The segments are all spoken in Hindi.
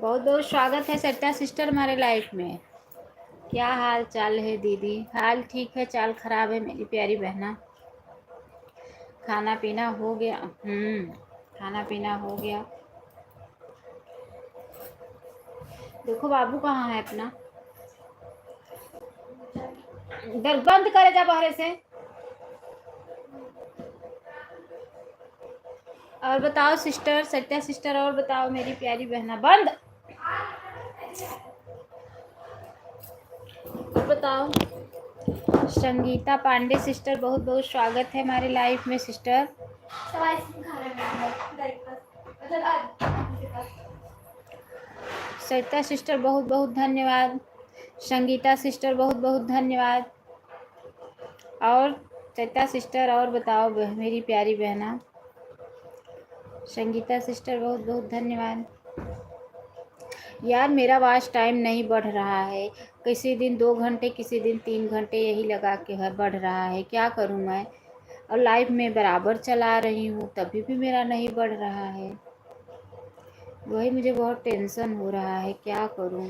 बहुत बहुत स्वागत है सरिता सिस्टर हमारे लाइफ में। क्या हाल चाल है दीदी? हाल ठीक है, चाल खराब है मेरी प्यारी बहना। खाना पीना हो गया? खाना पीना हो गया। देखो बाबू कहाँ है अपना? इधर बंद करे जा बाहर से। और बताओ सिस्टर, सरिता सिस्टर, और बताओ मेरी प्यारी बहना। बंद। और बताओ संगीता पांडे सिस्टर, बहुत बहुत स्वागत है हमारे लाइफ में सिस्टर। सरिता सिस्टर बहुत बहुत धन्यवाद। संगीता सिस्टर बहुत बहुत धन्यवाद। और सरिता सिस्टर और बताओ मेरी प्यारी बहना। संगीता सिस्टर बहुत बहुत धन्यवाद। यार मेरा वॉच टाइम नहीं बढ़ रहा है, किसी दिन 2 घंटे किसी दिन 3 घंटे यही लगा के है बढ़ रहा है। क्या करूं मैं? और लाइव में बराबर चला रही हूँ तभी भी मेरा नहीं बढ़ रहा है। वही मुझे बहुत टेंशन हो रहा है, क्या करूं?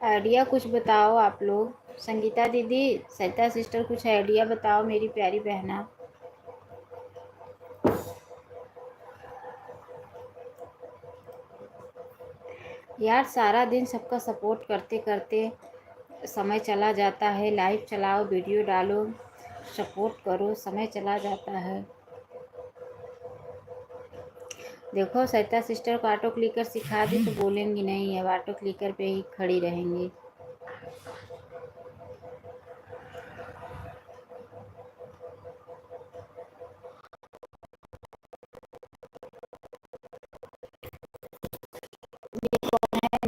आइडिया कुछ बताओ आप लोग। संगीता दीदी, सरिता सिस्टर, कुछ आइडिया बताओ मेरी प्यारी बहना। यार सारा दिन सबका सपोर्ट करते करते समय चला जाता है। लाइव चलाओ, वीडियो डालो, सपोर्ट करो, समय चला जाता है। देखो सरिता सिस्टर को ऑटो क्लिकर सिखा दी तो बोलेंगी नहीं, अब ऑटो क्लिकर पे ही खड़ी रहेंगी।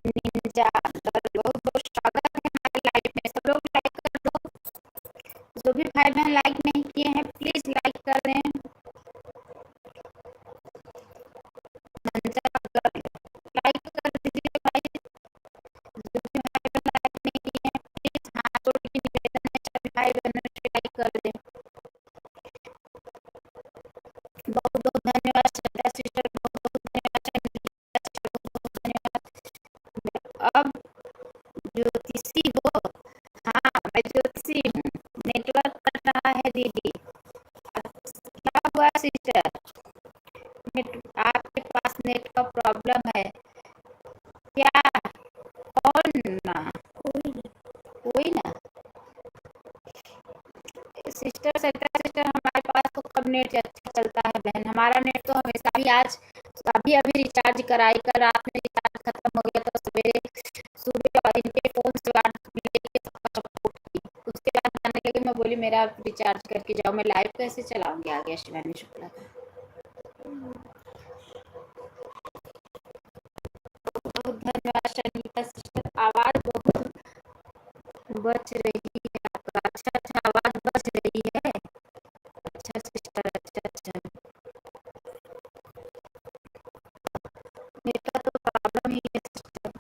निंजा बहुत बहुत स्वागत है हमारे लाइफ में। सब लोग लाइक कर दो। जो भी भाई बहन लाइक नहीं किए हैं प्लीज लाइक कर दें। लाइक कर दीजिए भाई। जो भी भाई बहन लाइक नहीं किए हैं प्लीज हाथ जोड़ के निवेदन है सभी भाई बहनों से लाइक कर दें। बहुत बहुत धन्यवाद सरिता सिस्टर, बहुत बहुत धन्यवाद संगीता सिस्टर, बहुत बहुत धन्यवाद। अब ज्योतिषी हो? हाँ मैं ज्योतिषी हूँ। नेटवर्क कट रहा है दीदी। क्या हुआ सिस्टर? नेट, आपके पास नेट का प्रॉब्लम है क्या? कौन ना? कोई ना। सिस्टर सरिता सिस्टर, हमारे पास तो कब नेट अच्छा चलता है बहन। हमारा नेट तो हमेशा भी आज अभी अभी रिचार्ज कराई, कल रात में रिचार्ज खत्म हो गया तो सवेरे सुबह और इनके फोन से बात लेके सबका सपोर्ट की। उसके बाद आने लगे, मैं बोली मेरा रिचार्ज करके जाओ, मैं लाइव कैसे चलाऊंगी आगे शिवानी शुक्ला का। बहुत धन्यवाद संगीता सिस्टर। आवाज बहुत बच रही है आपका। अच्छा अच्छा, आवाज बच रही है। अच्छा सिस्टर, अच्छा अच्छा। नेट का तो प्रॉब्लम ही है सिस्टर।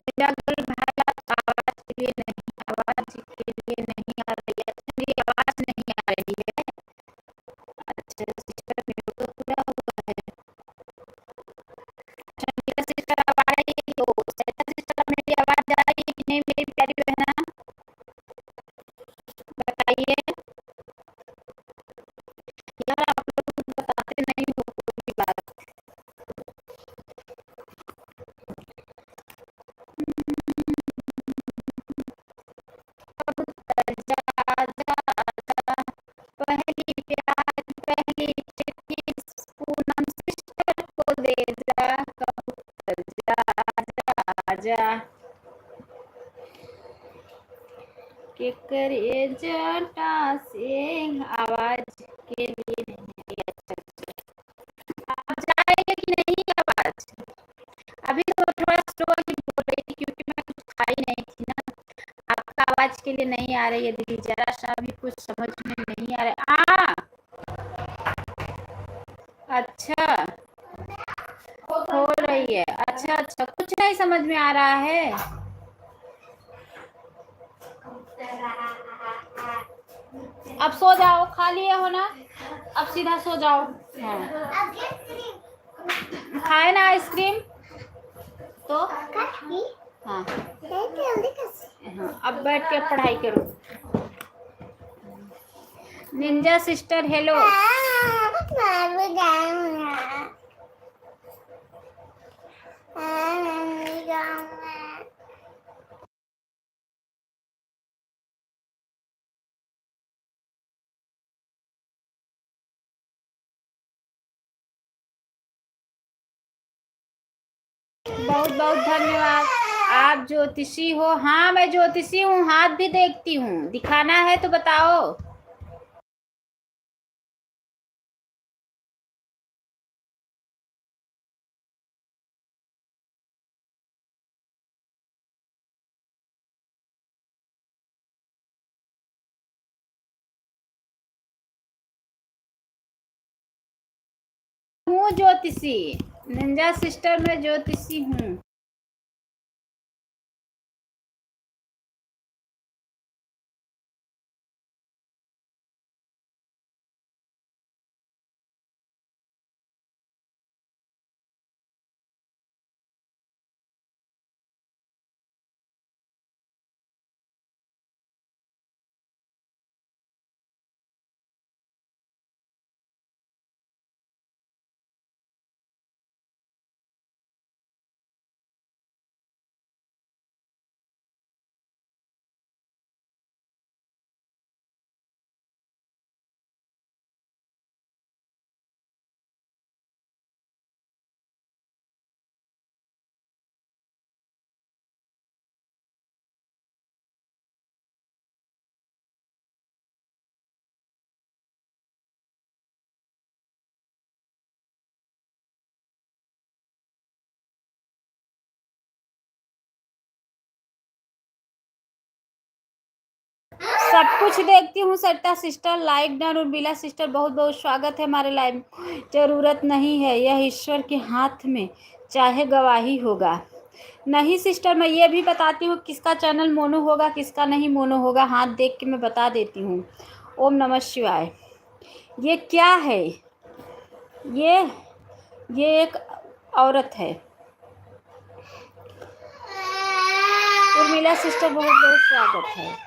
मेरा गर्ल भाई आवाज के लिए नहीं, आवाज के लिए नहीं आ रही है। अच्छा मेरी आवाज नहीं आ रही है। अच्छा सिस्टर, मेरे तो पूरा हुआ है। संगीता सिस्टर अब आ रही है तो सरिता सिस्टर, अब मेरी आवाज आ रही है कि नहीं मेरी प्यारी बहना? बताइए। यार आप लोग कुछ बताते नहीं हो कोई भी बात। जा जा जा, पहली प्यार पहली चिट्ठी पूनम सिस्टर को दे जा। कबूतर जा जा जा के करे जटा से आवाज के लिए नहीं। अच्छा अच्छा, आप जाएगा कि नहीं आवाज? अभी तो थोड़ा स्लो ही बोल रही थी क्योंकि मैं कुछ खाई नहीं थी ना। आपका आवाज के लिए नहीं आ रही है दीदी, जरा सा भी कुछ समझ में नहीं आ रहा। अच्छा हो रही है। अच्छा अच्छा, कुछ नहीं समझ में आ रहा है। अब सो जाओ, खा लिए हो ना, अब सीधा सो जाओ। हाँ खाए ना आइसक्रीम तो। हाँ हाँ अब बैठ के पढ़ाई करो। Ninja sister hello. बहुत बहुत धन्यवाद। आप ज्योतिषी हो? हाँ मैं ज्योतिषी हूँ, हाथ भी देखती हूँ, दिखाना है तो बताओ। हूँ ज्योतिषी, निंजा सिस्टर में ज्योतिषी हूँ। सब कुछ देखती हूँ Sarita sister, like done. Urmila sister बहुत बहुत स्वागत है हमारे लाइव में। जरूरत नहीं है, यह ईश्वर के हाथ में, चाहे गवाही होगा। नहीं सिस्टर, मैं ये भी बताती हूँ किसका चैनल मोनो होगा किसका नहीं मोनो होगा, हाथ देख के मैं बता देती हूँ। ओम नमः शिवाय। ये क्या है? ये ये एक औरत है। उर्मिला सिस्टर बहुत बहुत स्वागत है।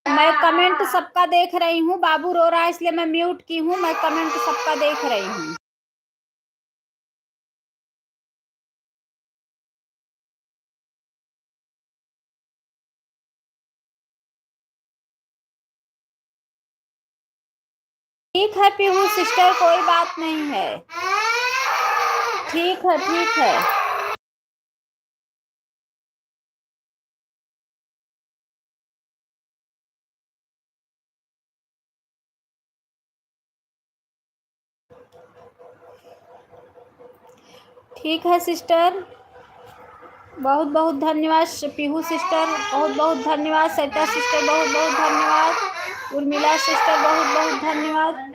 मैं कमेंट सबका देख रही हूँ। बाबू रो रहा है इसलिए मैं म्यूट की हूँ। मैं कमेंट सबका देख रही हूँ। ठीक है पीहू सिस्टर, कोई बात नहीं है। ठीक है ठीक है। ठीक है सिस्टर, बहुत बहुत धन्यवाद। पीहू सिस्टर बहुत बहुत धन्यवाद। सरिता सिस्टर बहुत बहुत धन्यवाद। उर्मिला सिस्टर बहुत बहुत धन्यवाद।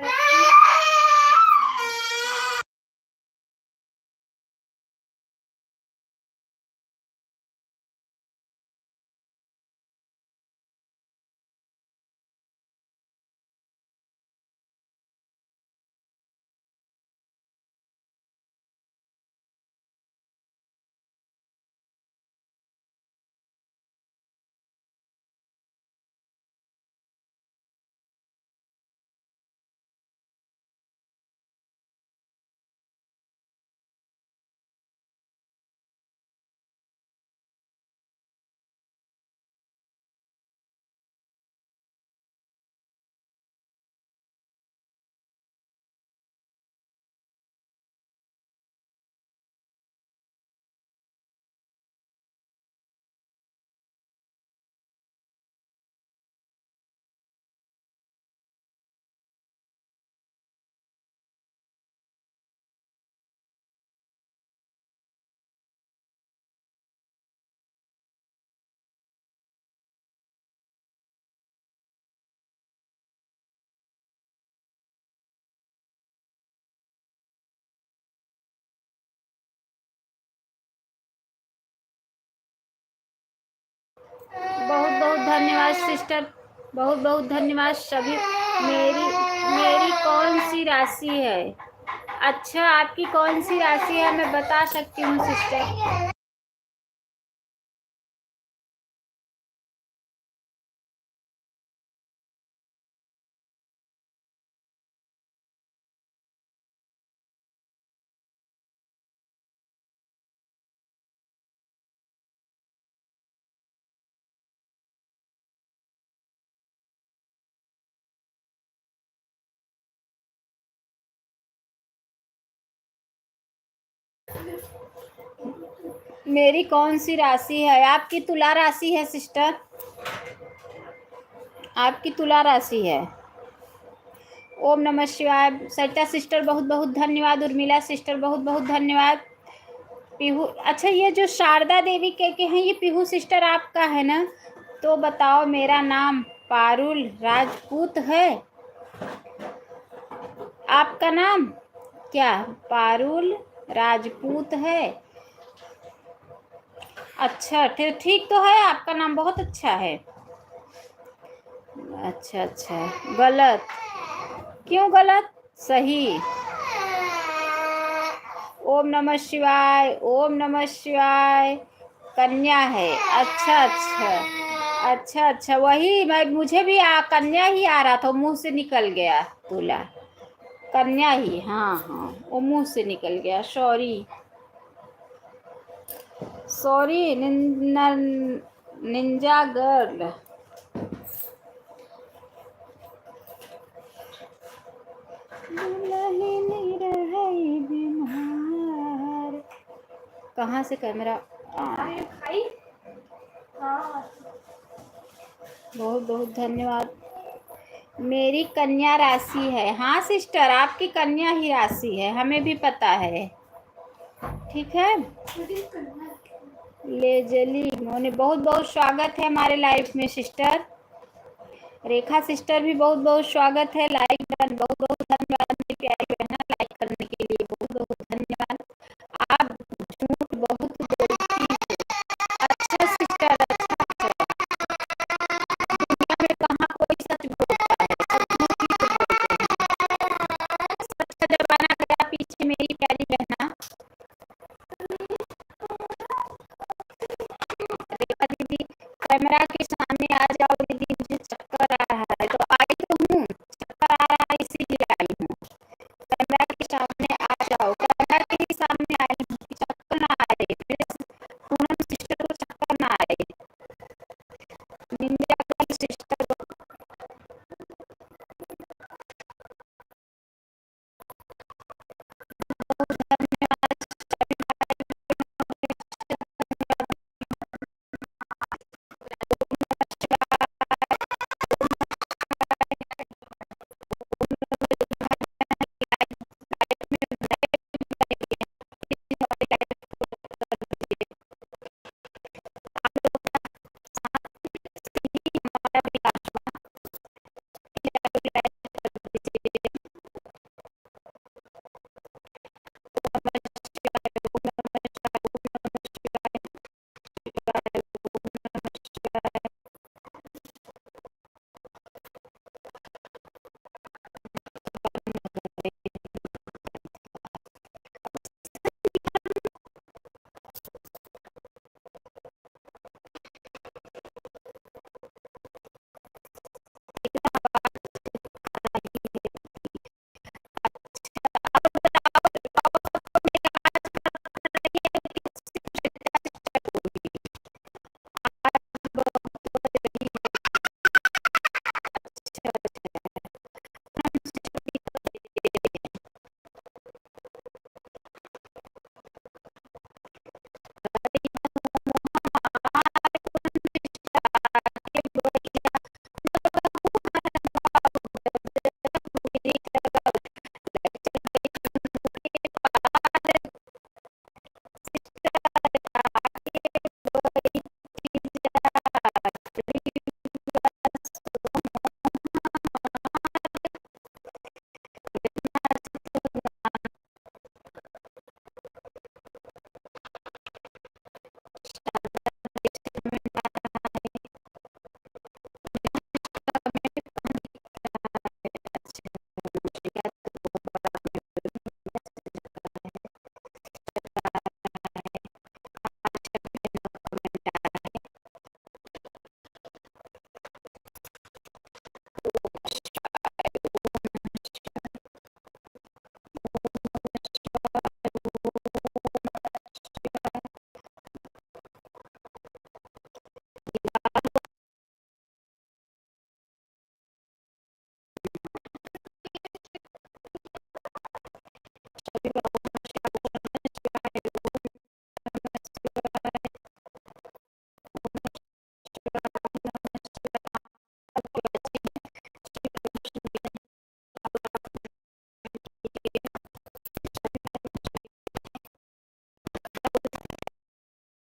धन्यवाद सिस्टर, बहुत बहुत धन्यवाद सभी। मेरी मेरी कौन सी राशि है? अच्छा, आपकी कौन सी राशि है मैं बता सकती हूँ सिस्टर। मेरी कौन सी राशि है? आपकी तुला राशि है सिस्टर, आपकी तुला राशि है। ओम नमः शिवाय। सरिता सिस्टर बहुत बहुत धन्यवाद। उर्मिला सिस्टर बहुत बहुत धन्यवाद। पीहू, अच्छा ये जो शारदा देवी के हैं ये पीहू सिस्टर आपका है ना? तो बताओ, मेरा नाम पारुल राजपूत है। आपका नाम क्या पारुल राजपूत है? अच्छा, ठीक तो है, आपका नाम बहुत अच्छा है। अच्छा अच्छा, गलत क्यों? गलत सही। ओम नमः शिवाय, ओम नमः शिवाय। कन्या है, अच्छा अच्छा अच्छा अच्छा, वही मैं, मुझे भी कन्या ही आ रहा था, मुंह से निकल गया तुला। कन्या ही, हाँ हाँ, वो मुंह से निकल गया, सॉरी सॉरी। Ninja girl. कहाँ से कैमरा? भाई हाँ, बहुत बहुत धन्यवाद। मेरी कन्या राशि है। हाँ सिस्टर, आपकी कन्या ही राशि है, हमें भी पता है। ठीक है, ले जली मोने, बहुत बहुत स्वागत है हमारे लाइफ में सिस्टर। रेखा सिस्टर भी बहुत बहुत स्वागत है लाइक डन, बहुत बहुत धन्यवाद मेरी प्यारी बहना, लाइक करने के लिए बहुत बहुत धन्यवाद। आप झूठ बहुत बोलती हो। अच्छा सिस्टर, अच्छा दुनिया में कहाँ कोई सच बोलता है, सब झूठ ही तो बोलते हैं। सच का जमाना गया पीछे मेरी प्यारी बहना। रेखा दीदी, कैमरा के सामने आ जाओ दीदी, मुझे चक्कर आ रहा है। तो आई तो हूँ, चक्कर आ रहा है इसीलिए आई हूँ। कैमरा के सामने आ जाओ, कैमरा के ही सामने आई हूँ कि चक्कर ना आए मेरे, पूनम सिस्टर को चक्कर ना आए। निंजा गर्ल सिस्टर बहुत धन्यवाद।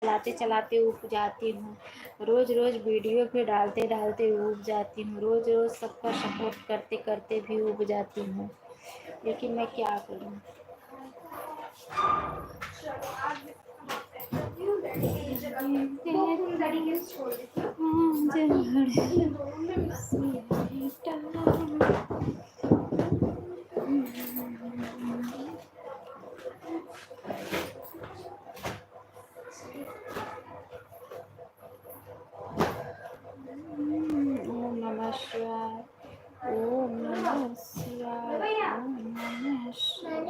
चलाते चलाते ऊब जाती हूँ, रोज़ रोज़ वीडियो भी डालते डालते ऊब जाती हूँ, रोज़ रोज़ सबका सपोर्ट करते करते भी ऊब जाती हूँ, लेकिन मैं क्या करूँ। ओम नमः शिवाय, ओम नमः शिवाय, ओम नमः शिवाय।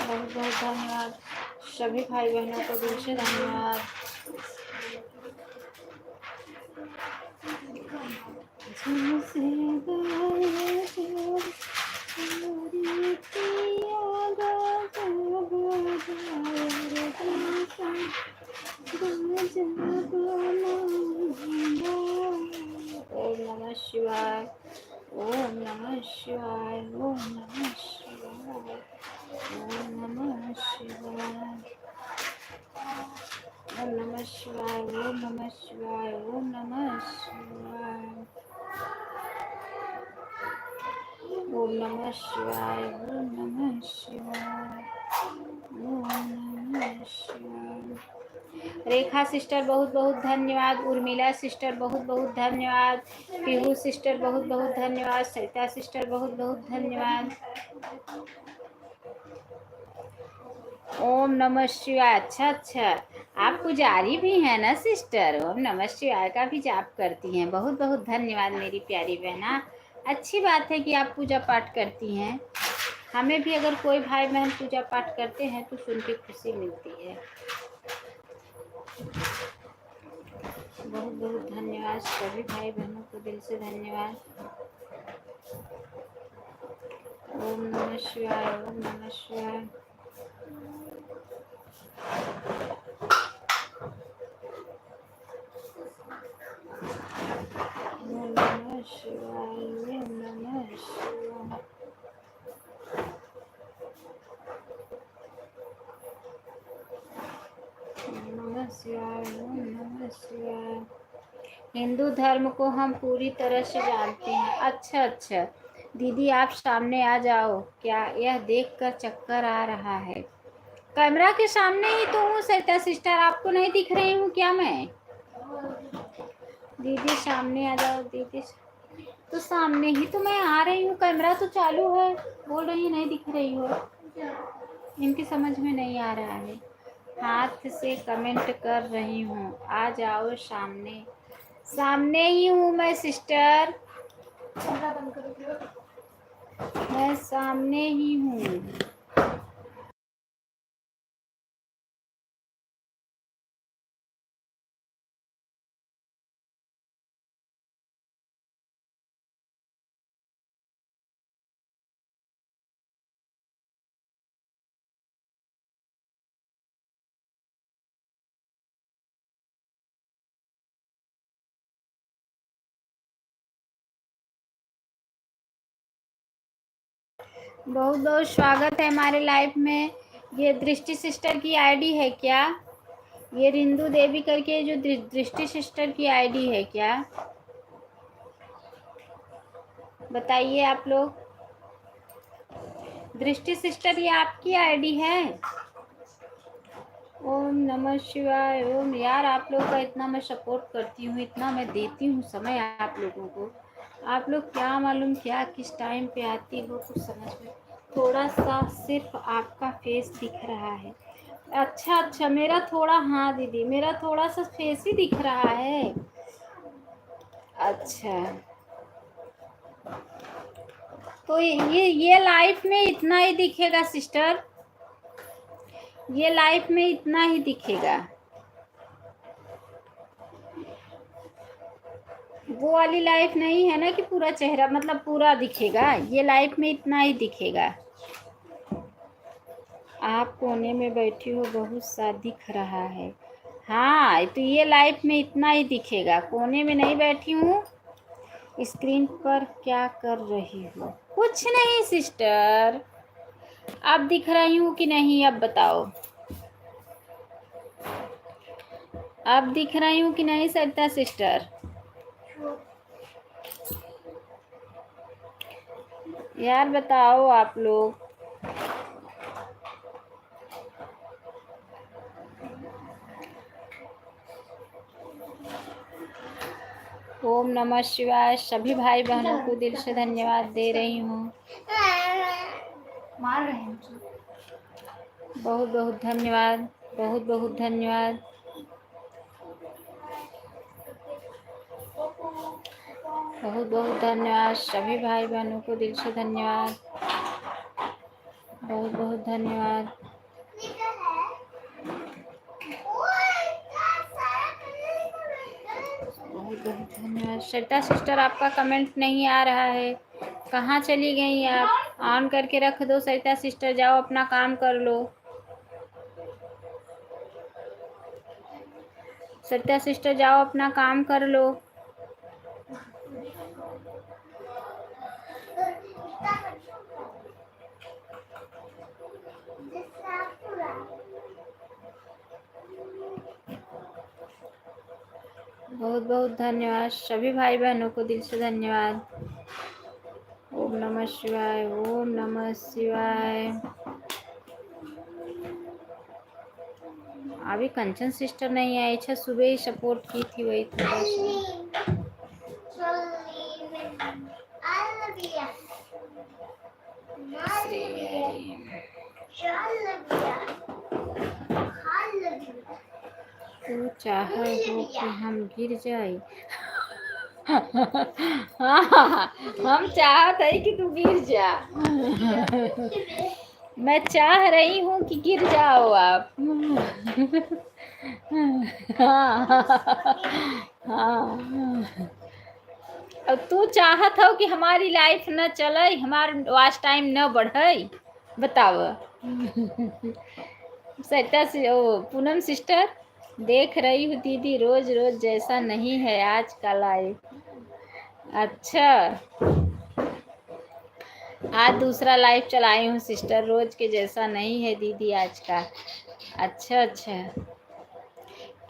बहुत बहुत धन्यवाद सभी भाई बहनों को, दिल से धन्यवाद। ओम नमः शिवाय, ओम नमः शिवाय, ओम नमः शिवाय, ओम नमः शिवाय, ओम नमः शिवाय, ओम नमः शिवाय, ओम नमः शिवाय, ओम नमः शिवाय, ओम नमः शिवाय, ओम नमः शिवाय। रेखा सिस्टर बहुत बहुत धन्यवाद, उर्मिला सिस्टर बहुत बहुत धन्यवाद, पीहू सिस्टर बहुत बहुत धन्यवाद, सरिता सिस्टर बहुत बहुत धन्यवाद। ओम नमः शिवाय। अच्छा अच्छा, आप पुजारी भी हैं ना सिस्टर, ओम नमः शिवाय का भी जाप करती हैं। बहुत बहुत धन्यवाद मेरी प्यारी बहना, अच्छी बात है कि आप पूजा पाठ करती हैं। हमें भी अगर कोई भाई बहन पूजा पाठ करते हैं तो सुन के खुशी मिलती है। बहुत बहुत धन्यवाद सभी भाई बहनों को, दिल से धन्यवाद। ओम नमः शिवाय, ओम नमः शिवाय। ओम नमः शिवाय, ओम नमः शिवाय। ओम नमः शिवाय, ओम नमः शिवाय। हिंदू धर्म को हम पूरी तरह से जानते हैं। अच्छा अच्छा दीदी, आप सामने आ जाओ, क्या यह देखकर चक्कर आ रहा है। कैमरा के सामने ही तो हूँ सरिता सिस्टर, आपको नहीं दिख रही हूँ क्या मैं। दीदी सामने आ जाओ, दीदी तो सामने ही तो मैं आ रही हूँ, कैमरा तो चालू है, बोल रही नहीं दिख रही हो। इनकी समझ में नहीं आ रहा है। हाथ से कमेंट कर रही हूँ, आ जाओ सामने। सामने ही हूँ मैं सिस्टर, मैं सामने ही हूँ। बहुत बहुत स्वागत है हमारे लाइव में। ये दृष्टि सिस्टर की आईडी है क्या? ये रिंदु देवी करके जो दृष्टि सिस्टर की आईडी है क्या? बताइए आप लोग। दृष्टि सिस्टर ये आपकी आईडी है? ओम नमः शिवाय। ओम यार, आप लोगों का इतना मैं सपोर्ट करती हूँ, इतना मैं देती हूँ समय आप लोगों को, आप लोग क्या मालूम क्या किस टाइम पे आती हो, कुछ समझ में। थोड़ा सा सिर्फ आपका फेस दिख रहा है। अच्छा अच्छा, मेरा थोड़ा, हाँ दीदी, मेरा थोड़ा सा फेस ही दिख रहा है। अच्छा, तो ये लाइफ में इतना ही दिखेगा सिस्टर, ये लाइफ में इतना ही दिखेगा। वो वाली लाइफ नहीं है ना कि पूरा चेहरा मतलब पूरा दिखेगा, ये लाइफ में इतना ही दिखेगा। आप कोने में बैठी हो, बहुत सा दिख रहा है। हाँ, तो ये लाइफ में इतना ही दिखेगा। कोने में नहीं बैठी हूँ। स्क्रीन पर क्या कर रही हो? कुछ नहीं सिस्टर। अब दिख रही हूँ कि नहीं, अब बताओ। अब दिख रही हूँ कि नहीं सरिता सिस्टर? यार बताओ आप लोग। ओम नमः शिवाय। सभी भाई बहनों को दिल से धन्यवाद दे रही हूँ। मार रहे हैं। बहुत बहुत धन्यवाद, बहुत बहुत धन्यवाद। बहुत बहुत धन्यवाद सभी भाई बहनों को दिल से धन्यवाद। बहुत बहुत धन्यवाद। बहुत बहुत धन्यवाद। श्वेता सिस्टर आपका कमेंट नहीं आ रहा है, कहाँ चली गई आप? ऑन करके रख दो श्वेता सिस्टर, जाओ अपना काम कर लो। श्वेता सिस्टर जाओ अपना काम कर लो। बहुत बहुत धन्यवाद सभी भाई बहनों को दिल से धन्यवाद। ओम नमः शिवाय, ओम नमः शिवाय। अभी कंचन सिस्टर नहीं आई। अच्छा, सुबह ही सपोर्ट की थी, वही थोड़ा तू चाह हो कि हम गिर जाए। हाँ, हम चाहत है कि तू गिर जा। मैं चाह रही हूँ कि गिर जाओ आप। हाँ हाँ। अब तू चाहत हो कि हमारी लाइफ न चले, हमार वॉच टाइम न बढ़े, बताव। सरिता से ओ पूनम सिस्टर, देख रही हूँ दीदी, रोज रोज जैसा नहीं है आज का लाइफ। अच्छा, आज दूसरा लाइफ चलाई हूँ सिस्टर, रोज के जैसा नहीं है दीदी आज का। अच्छा अच्छा,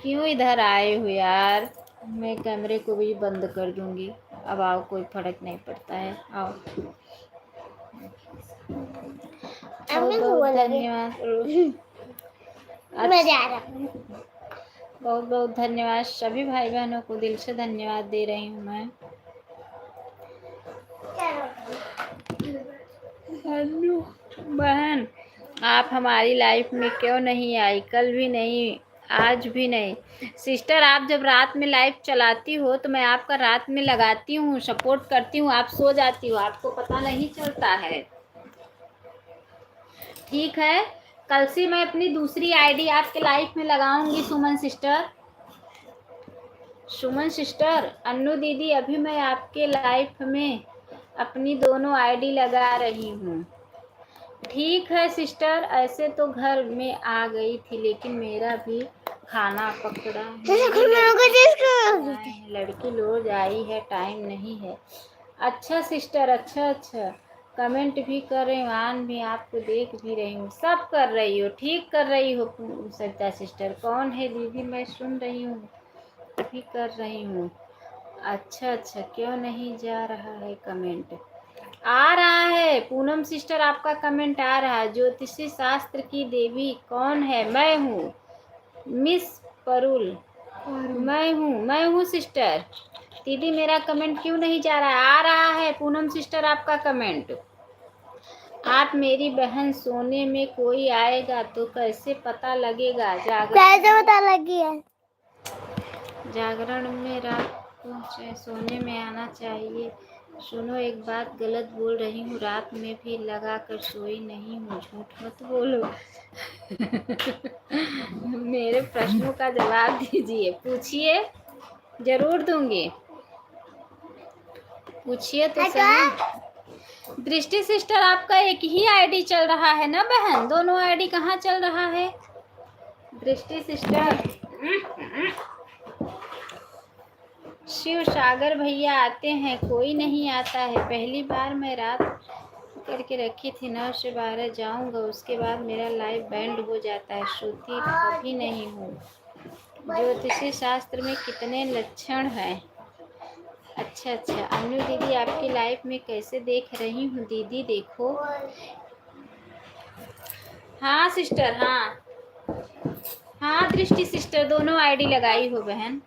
क्यों इधर आए हो यार? मैं कैमरे को भी बंद कर दूंगी। अब आओ, कोई फर्क नहीं पड़ता है, आओ। बहुत बहुत धन्यवाद। मैं जा रहा हूँ। बहुत बहुत धन्यवाद सभी भाई बहनों को दिल से धन्यवाद दे रही हूँ मैं। हेलो बहन, आप हमारी लाइफ में क्यों नहीं आई? कल भी नहीं, आज भी नहीं। सिस्टर, आप जब रात में लाइव चलाती हो तो मैं आपका रात में लगाती हूँ, सपोर्ट करती हूँ, आप सो जाती हो, आपको पता नहीं चलता है। ठीक है, कल से मैं अपनी दूसरी आईडी आपके लाइफ में लगाऊंगी। सुमन सिस्टर, सुमन सिस्टर, अन्नू दीदी, अभी मैं आपके लाइफ में अपनी दोनों आईडी लगा रही हूँ। ठीक है सिस्टर, ऐसे तो घर में आ गई थी, लेकिन मेरा भी खाना पकड़ा है। लड़की लोग आई है, टाइम नहीं है। अच्छा सिस्टर, अच्छा अच्छा, कमेंट भी कर रही हूँ, आन भी आपको देख भी रही हूँ, सब कर रही हो, ठीक कर रही हो सरिता सिस्टर। कौन है दीदी? मैं सुन रही हूँ, भी कर रही हूँ। अच्छा अच्छा, क्यों नहीं जा रहा है कमेंट? आ रहा है पूनम सिस्टर, आपका कमेंट आ रहा है। ज्योतिषी शास्त्र की देवी कौन है? मैं हूँ मिस परुल, मैं हूँ सिस्टर। दीदी मेरा कमेंट क्यों नहीं जा रहा है? आ रहा है पूनम सिस्टर आपका कमेंट। आप मेरी बहन, सोने में कोई आएगा तो कैसे पता लगेगा? कैसे पता लगी है? जागरण में रात को सोने में आना चाहिए। सुनो, एक बात गलत बोल रही हूँ, रात में भी लगा कर सोई नहीं हूँ, झूठ मत बोलो। मेरे प्रश्नों का जवाब दीजिए, पूछिए, जरूर दूंगी, पूछिए तो सही। दृष्टि सिस्टर, आपका एक ही आईडी चल रहा है ना बहन? दोनों आईडी कहाँ चल रहा है दृष्टि सिस्टर? शिव सागर भैया आते हैं, कोई नहीं आता है। पहली बार मैं रात करके रखी थी 9 से 12 जाऊंगा, उसके बाद मेरा लाइव बैंड हो जाता है। श्रुति कभी नहीं हूँ। ज्योतिषी शास्त्र में कितने लक्षण हैं? अच्छा अच्छा। अनु दीदी आपकी लाइफ में कैसे देख रही हूँ दीदी, देखो। हाँ सिस्टर, हाँ दृष्टि सिस्टर, दोनों आईडी लगाई हो बहन।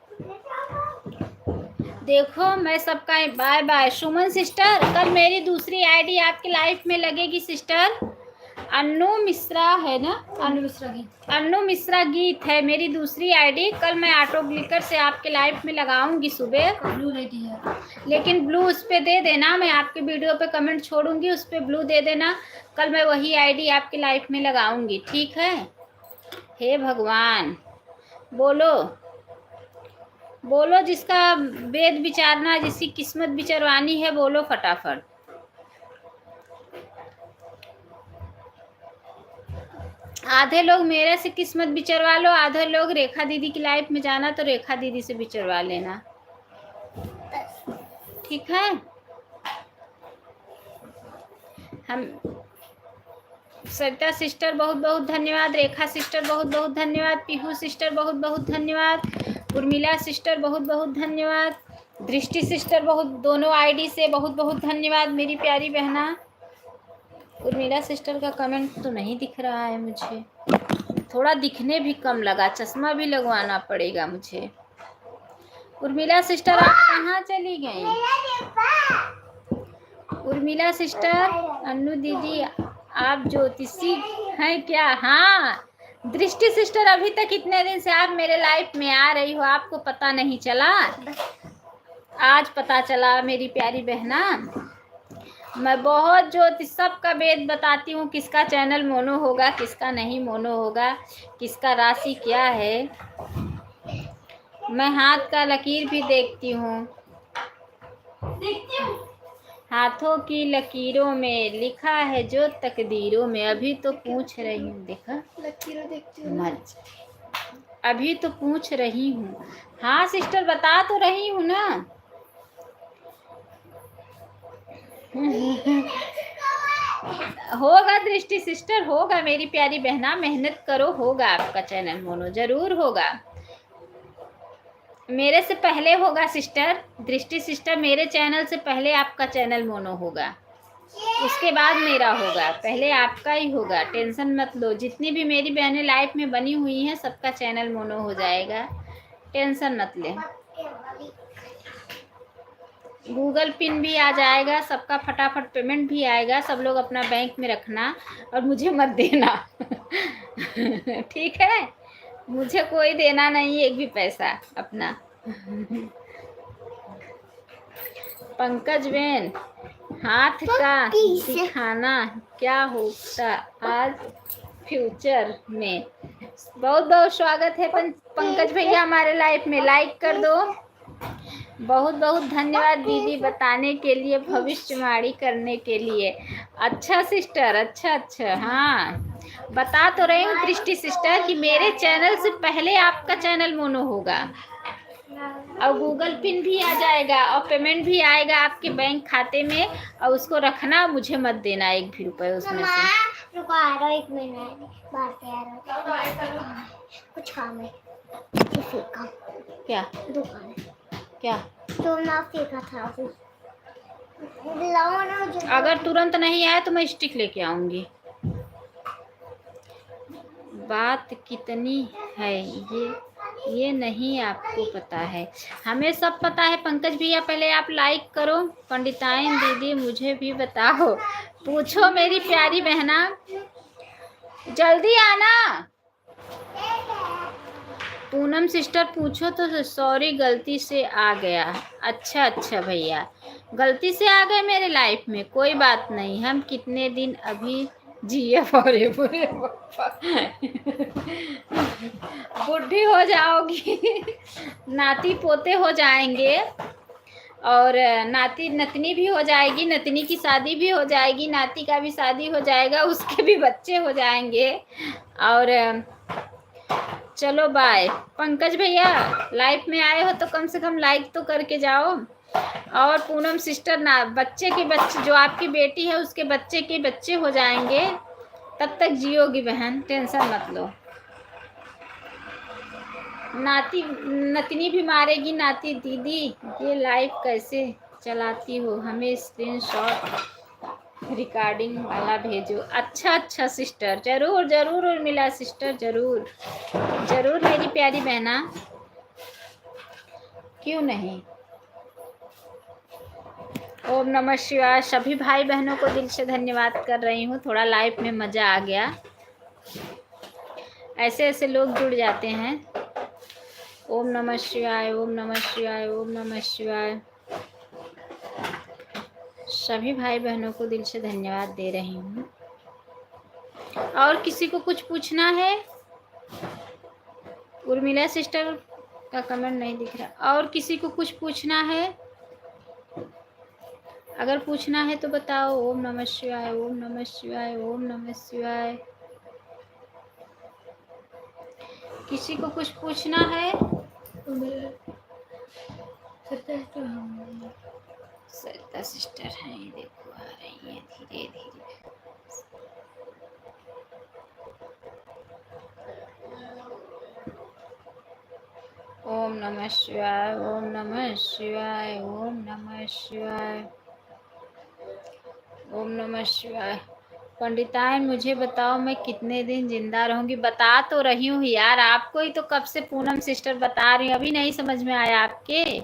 देखो मैं सबका बाय बाय। सुमन सिस्टर, कल मेरी दूसरी आईडी आपकी लाइफ में लगेगी सिस्टर। अन्नू मिश्रा है ना, अन्नू मिश्रा गीत है मेरी दूसरी आईडी। कल मैं ऑटो क्लिकर से आपके लाइफ में लगाऊंगी सुबह। ब्लू रेडी है, लेकिन ब्लू उस पर दे देना। मैं आपके वीडियो पे कमेंट छोड़ूंगी, उस पर ब्लू दे देना। कल मैं वही आईडी आपकी लाइफ में लगाऊंगी, ठीक है। हे भगवान, बोलो बोलो, जिसका वेद विचारना, जिसकी किस्मत विचारवानी है, बोलो फटाफट। आधे लोग मेरे से किस्मत विचारवा लो, आधे लोग रेखा दीदी की लाइफ में जाना तो रेखा दीदी से विचारवा लेना, ठीक है। हम सरिता सिस्टर बहुत बहुत धन्यवाद, रेखा सिस्टर बहुत बहुत धन्यवाद, पीहू सिस्टर बहुत बहुत धन्यवाद, उर्मिला सिस्टर बहुत बहुत धन्यवाद, दृष्टि सिस्टर बहुत, दोनों आईडी से बहुत बहुत धन्यवाद मेरी प्यारी बहना। उर्मिला सिस्टर का कमेंट तो नहीं दिख रहा है मुझे, थोड़ा दिखने भी कम लगा, चश्मा भी लगवाना पड़ेगा मुझे। उर्मिला सिस्टर आप कहाँ चली गई? उर्मिला सिस्टर, अन्नू दीदी आप ज्योतिषी हैं क्या? हाँ दृष्टि सिस्टर, अभी तक इतने दिन से आप मेरे लाइफ में आ रही हो, आपको पता नहीं चला? आज पता चला मेरी प्यारी बहना। मैं बहुत ज्योतिष सबका वेद बताती हूँ, किसका चैनल मोनो होगा, किसका नहीं मोनो होगा, किसका राशि क्या है। मैं हाथ का लकीर भी देखती हूँ। हाथों की लकीरों में लिखा है जो तकदीरों में। अभी तो पूछ रही हूँ, देखा लकीरों देखती हूँ, अभी तो पूछ रही हूँ। हाँ सिस्टर, बता तो रही हूँ ना। होगा दृष्टि सिस्टर, होगा मेरी प्यारी बहना, मेहनत करो, होगा आपका चैनल मोनो, जरूर होगा। मेरे से पहले होगा सिस्टर, दृष्टि सिस्टर, मेरे चैनल से पहले आपका चैनल मोनो होगा, उसके बाद मेरा होगा, पहले आपका ही होगा। टेंशन मत लो, जितनी भी मेरी बहनें लाइफ में बनी हुई हैं सबका चैनल मोनो हो जाएगा, टेंशन मत ले। गूगल पिन भी आ जाएगा, सबका फटाफट पेमेंट भी आएगा। सब लोग अपना बैंक में रखना और मुझे मत देना ठीक है, मुझे कोई देना नहीं एक भी पैसा अपना। पंकज बेन, हाथ का दिखाना क्या होता आज फ्यूचर में। बहुत बहुत स्वागत है पंकज भैया हमारे लाइफ में, लाइक कर दो। बहुत बहुत धन्यवाद दीदी बताने के लिए, भविष्यवाणी करने के लिए। अच्छा सिस्टर, अच्छा, हाँ बता तो रही हूँ दृष्टि सिस्टर कि मेरे चैनल से पहले आपका चैनल मोनो होगा, और गूगल पिन भी आ जाएगा और पेमेंट भी आएगा आपके बैंक खाते में, और उसको रखना, मुझे मत देना एक भी रुपए उसमें से। रुको आ रहा, एक मिनट बाहर से आ रहा, कुछ काम है। क्या दुकान क्या? तो ना फेंका था वो, अगर तुरंत नहीं आया तो मैं स्टिक लेके आऊंगी। बात कितनी है ये नहीं आपको पता है, हमें सब पता है पंकज भैया। पहले आप लाइक करो। पंडिताइन दीदी मुझे भी बताओ, पूछो मेरी प्यारी बहना, जल्दी आना। पूनम सिस्टर पूछो तो सॉरी गलती से आ गया। अच्छा भैया, गलती से आ गए मेरे लाइफ में, कोई बात नहीं, हम कितने दिन अभी जिए बुरे बुढ़ी हो जाओगी नाती पोते हो जाएंगे, और नाती नतनी भी हो जाएगी, नतनी की शादी भी हो जाएगी, नाती का भी शादी हो जाएगा, उसके भी बच्चे हो जाएंगे, और चलो बाय। पंकज भैया लाइव में आए हो तो कम से कम लाइक तो करके जाओ। और पूनम सिस्टर ना, बच्चे के बच्चे जो आपकी बेटी है उसके बच्चे के बच्चे हो जाएंगे तब तक जियोगी बहन, टेंशन मत लो। नाती नतनी भी मारेगी नाती। दीदी ये लाइव कैसे चलाती हो, हमें स्क्रीनशॉट रिकॉर्डिंग वाला भेजो। अच्छा सिस्टर, जरूर जरूर उर्मिला सिस्टर, जरूर जरूर मेरी प्यारी बहना, क्यों नहीं। ओम नमः शिवाय। सभी भाई बहनों को दिल से धन्यवाद कर रही हूँ, थोड़ा लाइव में मज़ा आ गया, ऐसे ऐसे लोग जुड़ जाते हैं। ओम नमः शिवाय, ओम नमः शिवाय, ओम नमः शिवाय। सभी भाई बहनों को दिल से धन्यवाद दे रही हूँ। और किसी को कुछ पूछना है? उर्मिला सिस्टर का कमेंट नहीं दिख रहा। और किसी को कुछ पूछना है? अगर पूछना है तो बताओ। ओम नमः शिवाय, ओम नमः शिवाय, ओम नमः शिवाय। किसी को कुछ पूछना है? सरिता सिस्टर हैं, देखो आ रही है धीरे धीरे। ओम नमः शिवाय, ओम नमः शिवाय, ओम नमः शिवाय, ओम नमः शिवाय। पंडिताइन मुझे बताओ मैं कितने दिन जिंदा रहूंगी? बता तो रही हूँ यार आपको ही तो, कब से पूनम सिस्टर बता रही हूँ, अभी नहीं समझ में आया आपके?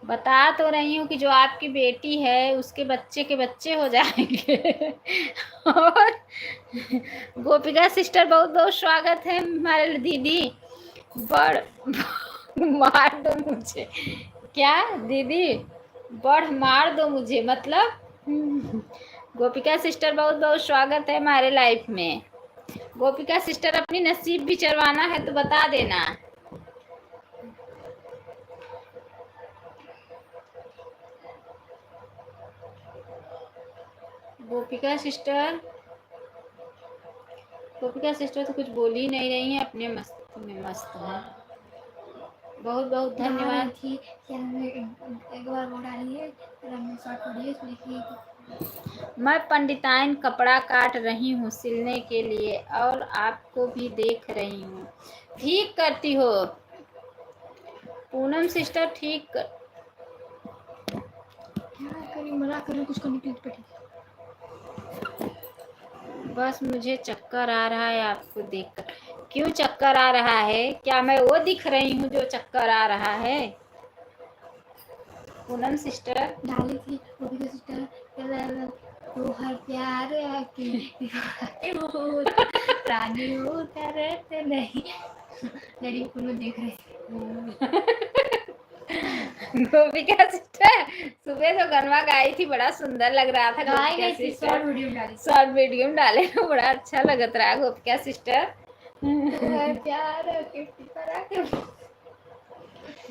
बता तो रही हूँ कि जो आपकी बेटी है उसके बच्चे हो जाएंगे। और गोपिका सिस्टर बहुत बहुत स्वागत है हमारे दीदी। बड़ मार दो मुझे, क्या दीदी? बढ़ मार दो मुझे मतलब? गोपिका सिस्टर बहुत बहुत स्वागत है हमारे लाइफ में। गोपिका सिस्टर अपनी नसीब भी चरवाना है तो बता देना। गोपिका सिस्टर तो कुछ बोल ही नहीं रही हैं, अपने मस्त में मस्त है। बहुत बहुत धन्यवाद। थी एक बार वो डाली है, मैं पंडिताइन कपड़ा काट रही हूँ सिलने के लिए और आपको भी देख रही हूँ। ठीक करती हो पूनम सिस्टर, ठीक कर। मना करें कुछ करने के लिए। बस मुझे चक्कर आ रहा है आपको देखकर। क्यों चक्कर आ रहा है? क्या मैं वो दिख रही हूँ जो चक्कर आ रहा है? पूनम सिस्टर डाली थी गोपिका सिस्टर, तो हर प्यार रानी हो करते नहीं, लड़ी को देख रहे। गोपिका सिस्टर सुबह तो गनवा गाई थी, बड़ा सुंदर लग रहा था। गोपिका सिस्टर शॉर्ट वीडियो में डाले तो बड़ा अच्छा लगत रहा गोपिका सिस्टर।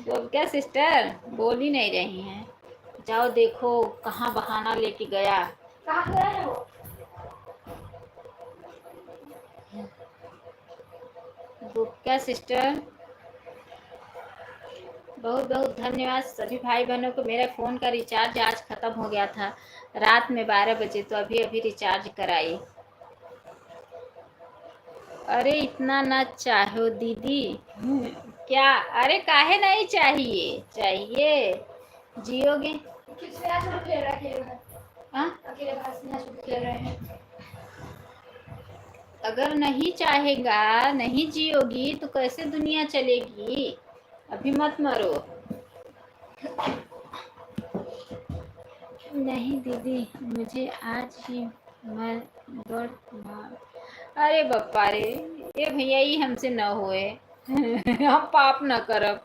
गोपिका सिस्टर बोल ही नहीं रही हैं। जाओ देखो कहाँ बहाना लेके गया। कहाँ गया है वो? गोपिका सिस्टर बहुत बहुत धन्यवाद सभी भाई बहनों को। मेरे फ़ोन का रिचार्ज आज ख़त्म हो गया था रात में 12 बजे, तो अभी रिचार्ज कराई। अरे इतना ना चाहो दीदी। क्या? अरे काहे नहीं चाहिए, चाहिए जियोगे। अगर नहीं चाहेगा, नहीं जियोगी तो कैसे दुनिया चलेगी? अभी मत मरो। नहीं दीदी मुझे आज ही मर मार। अरे बप्पा रे, ये भैया ही हमसे न होए। हम पाप न करब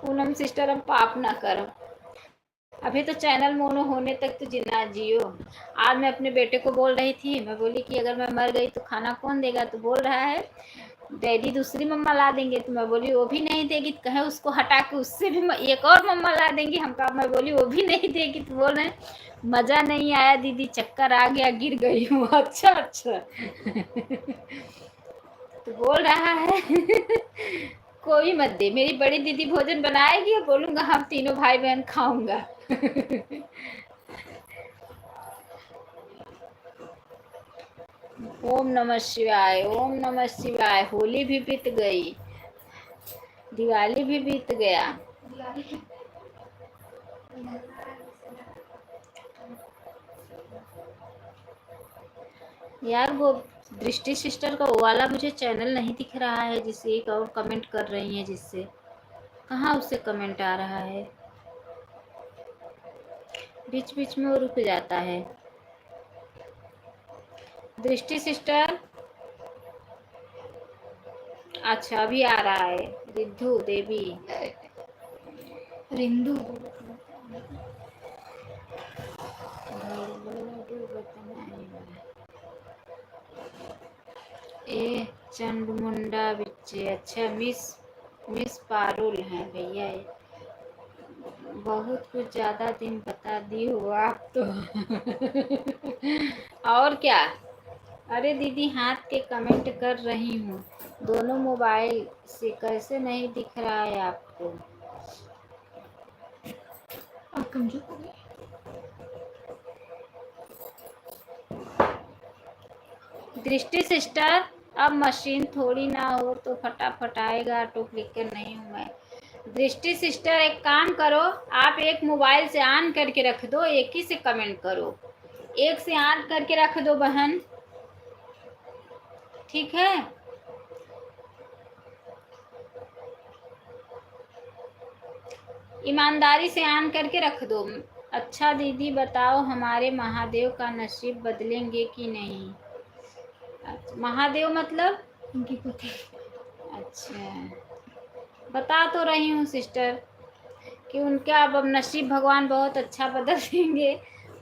पूनम सिस्टर, हम पाप न करब। अभी तो चैनल मोनो होने तक तो जिना जियो। आज मैं अपने बेटे को बोल रही थी, मैं बोली कि अगर मैं मर गई तो खाना कौन देगा? तो बोल रहा है डैडी दूसरी मम्मा ला देंगे। तो मैं बोली वो भी नहीं देगी, तो कहे उसको हटा के उससे भी एक और मम्मा ला देंगी हम। कहा मैं बोली वो भी नहीं देगी। तो बोल रहे मज़ा नहीं आया दीदी, चक्कर आ गया, गिर गई हूँ। अच्छा तो बोल रहा है कोई मत दे, मेरी बड़ी दीदी भोजन बनाएगी और बोलूंगा हम तीनों भाई बहन खाऊंगा। ओम नमः शिवाय, ओम नमः शिवाय। होली भी बीत गई, दिवाली भी बीत गया। यार वो दृष्टि सिस्टर का वो वाला मुझे चैनल नहीं दिख रहा है, जिससे एक और कमेंट कर रही है, जिससे कहाँ उससे कमेंट आ रहा है, बीच बीच में वो रुक जाता है। दृष्टि सिस्टर, अच्छा अभी आ रहा है। रिद्धू देवी, रिंदू, ए चंडमुंडा बिच्चे, अच्छा मिस मिस पारुल हैं भैया ये। बहुत कुछ ज्यादा दिन बता दी हो आप तो। और क्या। अरे दीदी हाथ के कमेंट कर रही हूँ, दोनों मोबाइल से कैसे नहीं दिख रहा है आपको। आप कमजोर हो गए। दृष्टि सिस्टर, अब मशीन थोड़ी ना हो तो फटाफट आएगा, ऑटो क्लिकर नहीं हूँ मैं। दृष्टि सिस्टर एक काम करो, आप एक मोबाइल से ऑन करके रख दो, एक ही से कमेंट करो, एक से ऑन करके रख दो बहन, ठीक है। ईमानदारी से ऑन करके रख दो। अच्छा दीदी बताओ हमारे महादेव का नसीब बदलेंगे कि नहीं। अच्छा, महादेव मतलब उनकी पुत्री। अच्छा, बता तो रही हूँ सिस्टर कि उनका अब नसीब भगवान बहुत अच्छा बदल देंगे।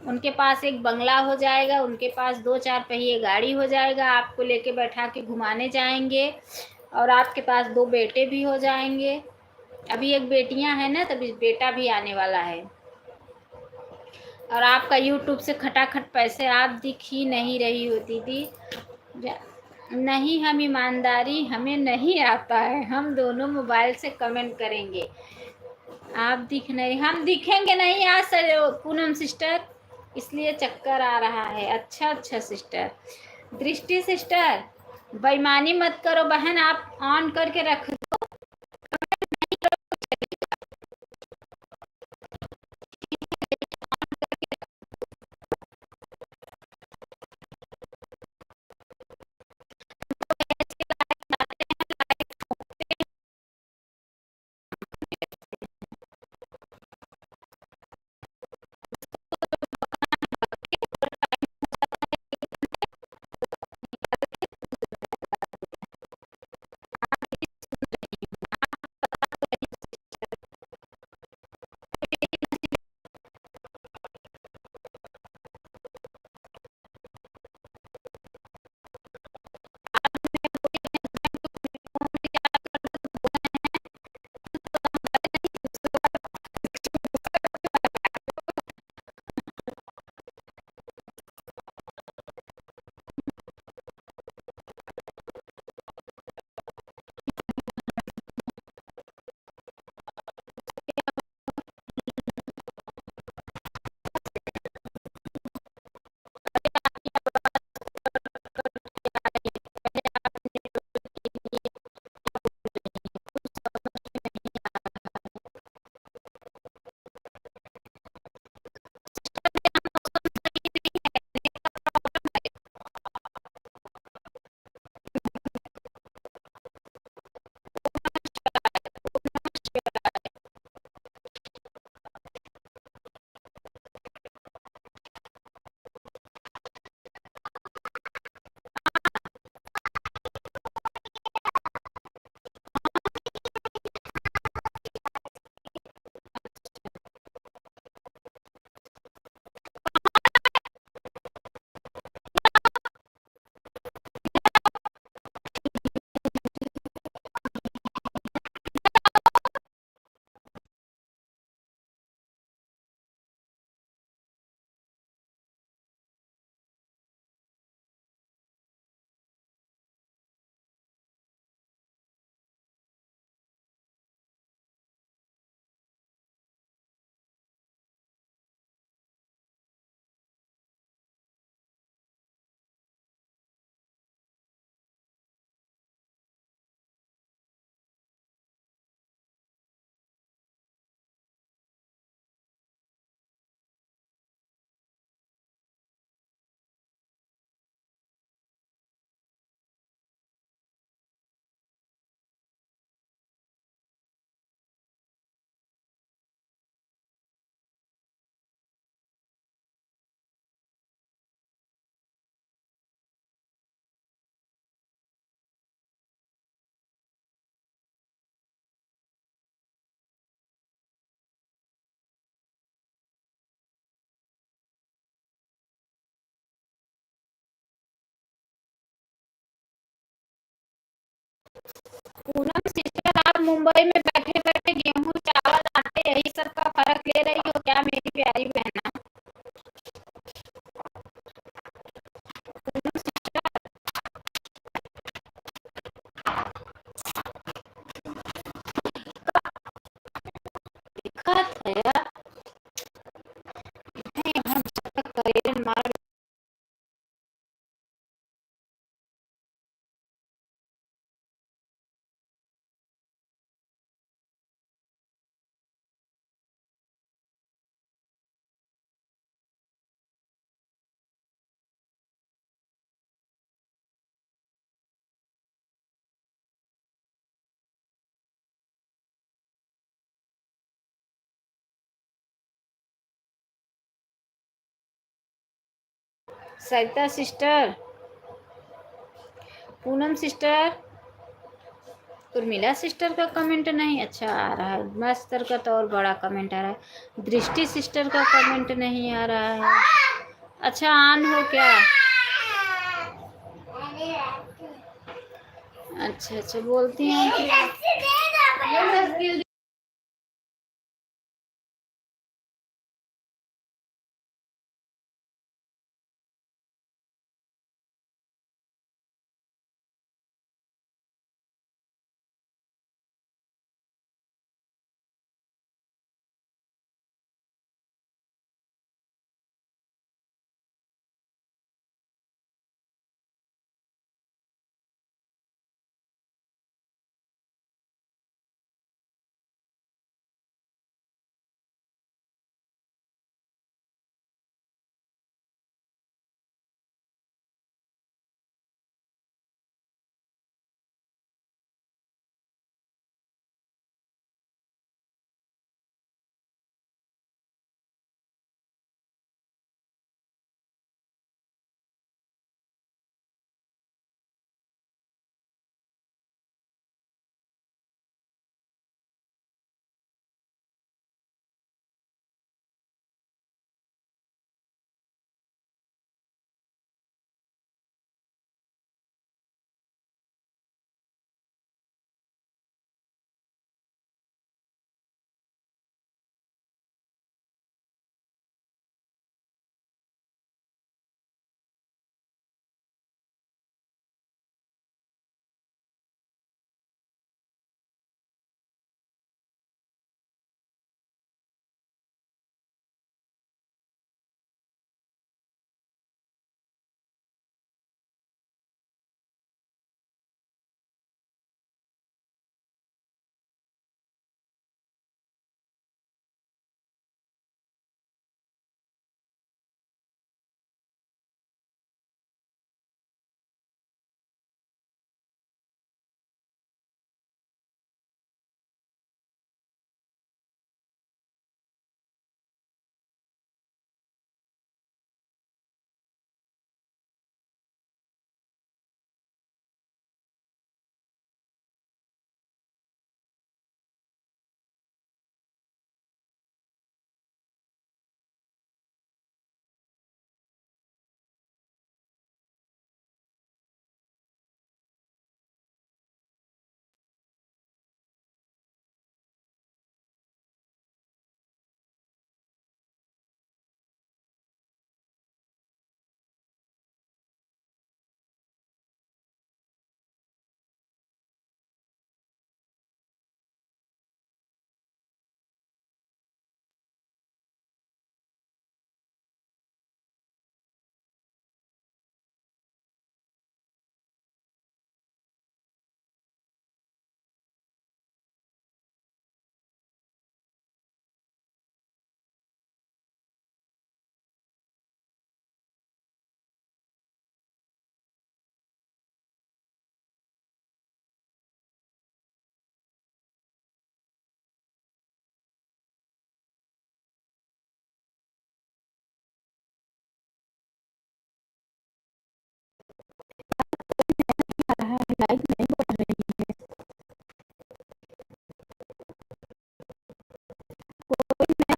उनके पास एक बंगला हो जाएगा, उनके पास 2-4 पहिए गाड़ी हो जाएगा, आपको लेके बैठा के घुमाने जाएंगे, और आपके पास 2 बेटे भी हो जाएंगे। अभी एक बेटियां हैं ना, तभी बेटा भी आने वाला है। और आपका यूट्यूब से खटाखट पैसे आप दिख ही नहीं रही हो दीदी। नहीं, हम ईमानदारी हमें नहीं आता है, हम दोनों मोबाइल से कमेंट करेंगे। आप दिख नहीं, हम दिखेंगे नहीं आज सर पूनम सिस्टर, इसलिए चक्कर आ रहा है। अच्छा अच्छा सिस्टर। दृष्टि सिस्टर, बेईमानी मत करो बहन, आप ऑन करके रख दो। पूनम सिस्टर, आप मुंबई में बैठे बैठे गेहूं चावल आटे यही सब का फर्क ले रही हो क्या मेरी प्यारी बहना? पूनम सिस्टर, दिक्कत है यार, नहीं हम जब तक करियर मार Sarita sister, Poonam sister, Urmila sister का कमेंट नहीं अच्छा आ रहा है, मास्टर का तो और बड़ा कमेंट आ रहा है, दृष्टि सिस्टर का कमेंट नहीं आ रहा है। अच्छा ऑन हो क्या? अच्छा अच्छा बोलती हैं लाइक नहीं बढ़ रही है, कोई मैं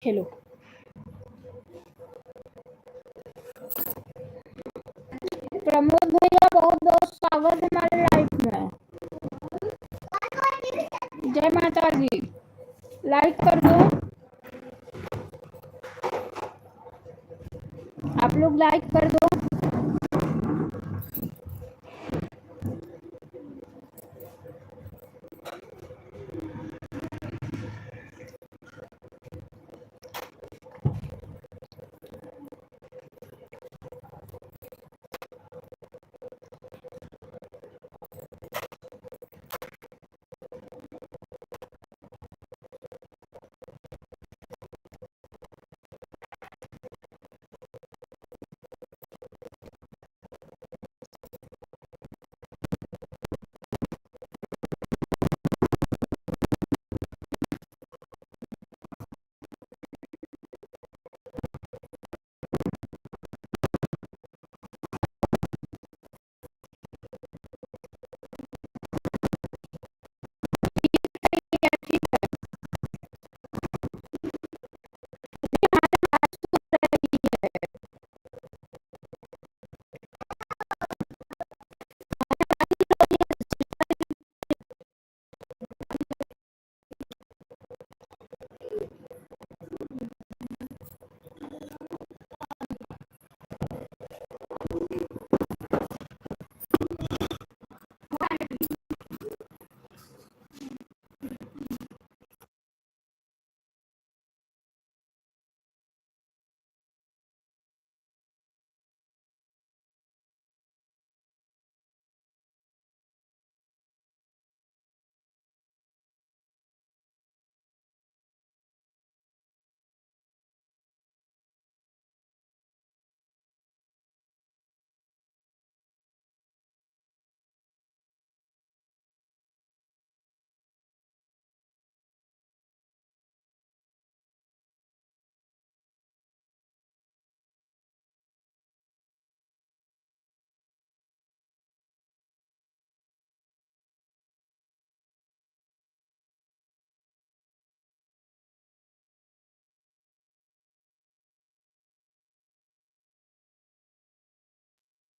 खेलो। प्रमोद भैया बहुत बहुत स्वागत है हमारे लाइफ में। जय माता दी। लाइक कर दो, आप लोग लाइक कर दो।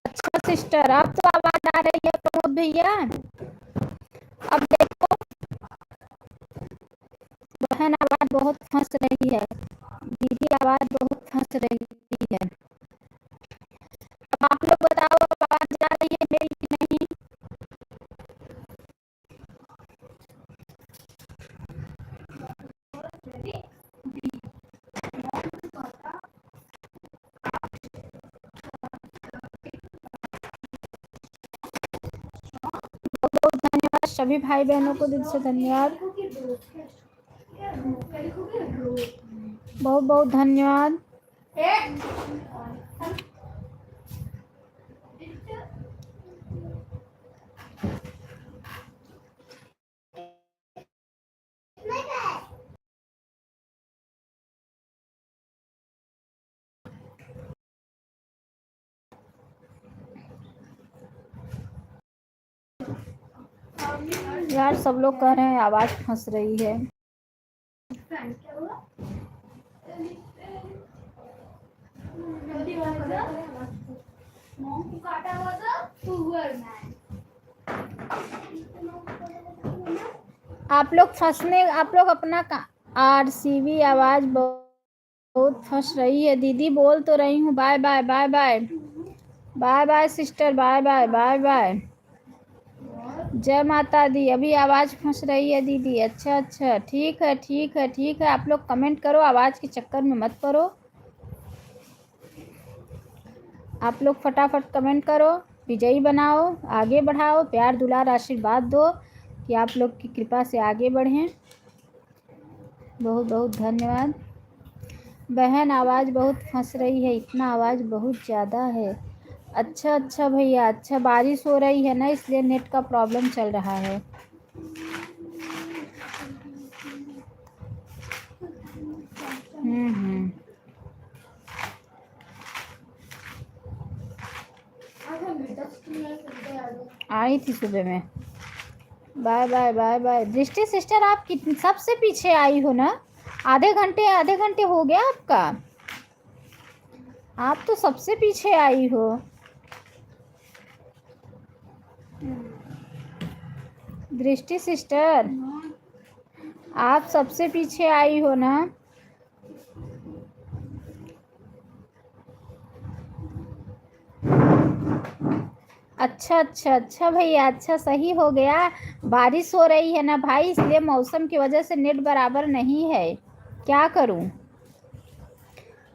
अच्छा सिस्टर, अब तो आवाज आ रही है प्रमोद भैया। अब देखो बहन, आवाज बहुत फंस रही है। दीदी आवाज बहुत फंस रही है। अब आप लोग बताओ, अब आवाज आ रही है मेरी कि नहीं? बहुत बहुत धन्यवाद सभी भाई बहनों को, दिल से धन्यवाद। बहुत बहुत धन्यवाद। यार सब लोग कह रहे हैं आवाज फंस रही है। आप लोग अपना RCB आवाज बहुत फंस रही है। दीदी बोल तो रही हूँ bye bye bye bye bye bye sister, bye bye bye bye. जय माता दी। अभी आवाज फंस रही है दीदी। अच्छा अच्छा, ठीक है ठीक है ठीक है। आप लोग कमेंट करो, आवाज के चक्कर में मत पड़ो। आप लोग फटाफट कमेंट करो, विजयी बनाओ, आगे बढ़ाओ, प्यार दुलार आशीर्वाद दो कि आप लोग की कृपा से आगे बढ़ें। बहुत बहुत धन्यवाद। बहन आवाज़ बहुत फंस रही है, इतना आवाज़ बहुत ज़्यादा है। अच्छा अच्छा भैया, अच्छा बारिश हो रही है ना, इसलिए नेट का प्रॉब्लम चल रहा है। आई थी सुबह में। Bye bye bye bye. Drishti sister आप सबसे पीछे आई हो ना? आधे घंटे हो गया आपका? आप तो सबसे पीछे आई हो। दृष्टि सिस्टर, आप सबसे पीछे आई हो ना? अच्छा भैया, अच्छा सही हो गया। बारिश हो रही है ना भाई, इसलिए मौसम की वजह से नेट बराबर नहीं है। क्या करूं,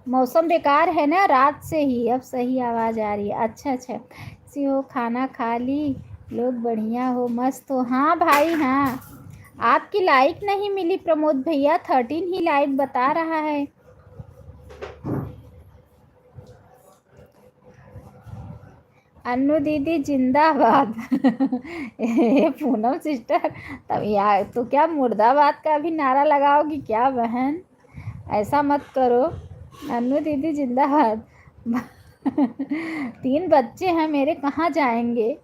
मौसम बेकार है ना रात से ही। अब सही आवाज़ आ रही है। अच्छा सी हो, खाना खा ली, लोग बढ़िया हो, मस्त हो। हाँ भाई हाँ, आपकी लाइक नहीं मिली प्रमोद भैया, 13 ही लाइक बता रहा है। अन्नू दीदी जिंदाबाद। पूनम सिस्टर, तब यार तो क्या मुर्दाबाद का भी नारा लगाओगी क्या बहन? ऐसा मत करो। अन्नू दीदी जिंदाबाद। 3 बच्चे हैं मेरे, कहाँ जाएंगे?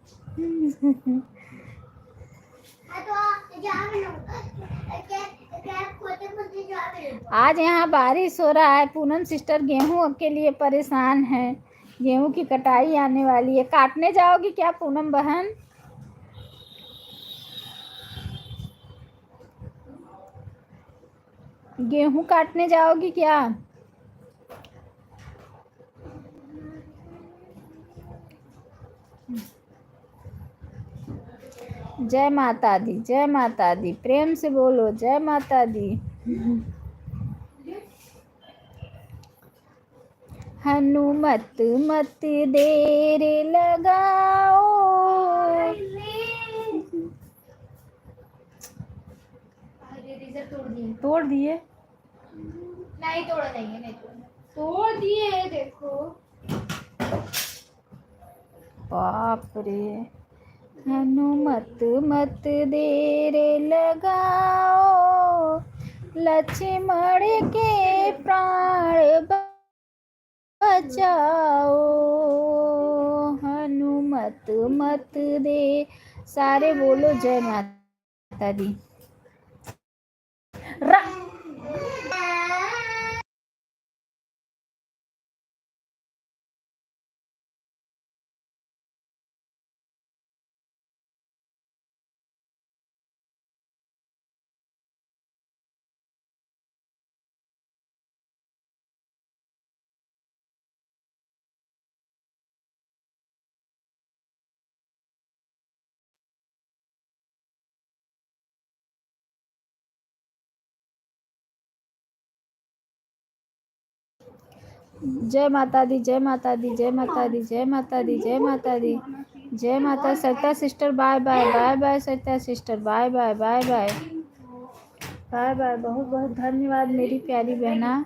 आज यहाँ बारिश हो रहा है। पूनम सिस्टर गेहूं के लिए परेशान है, गेहूं की कटाई आने वाली है। काटने जाओगी क्या पूनम बहन? गेहूं काटने जाओगी क्या? जय माता दी, जय माता दी, प्रेम से बोलो जय माता दी। हनुमत मत देर लगाओ। तोड़ दिए? नहीं तोड़ा नहीं है, नहीं तोड़ दिए है, देखो। बाप रे। हनुमत मत देर लगाओ, लक्ष्मण के प्राण बचाओ। हनुमत मत दे, सारे बोलो जय माता दी। जय माता दी, जय माता दी, जय माता दी, जय माता दी, जय माता दी, जय माता। Sarita sister bye bye, bye bye Sarita sister, bye bye, bye bye, bye bye. बहुत बहुत धन्यवाद मेरी प्यारी बहना।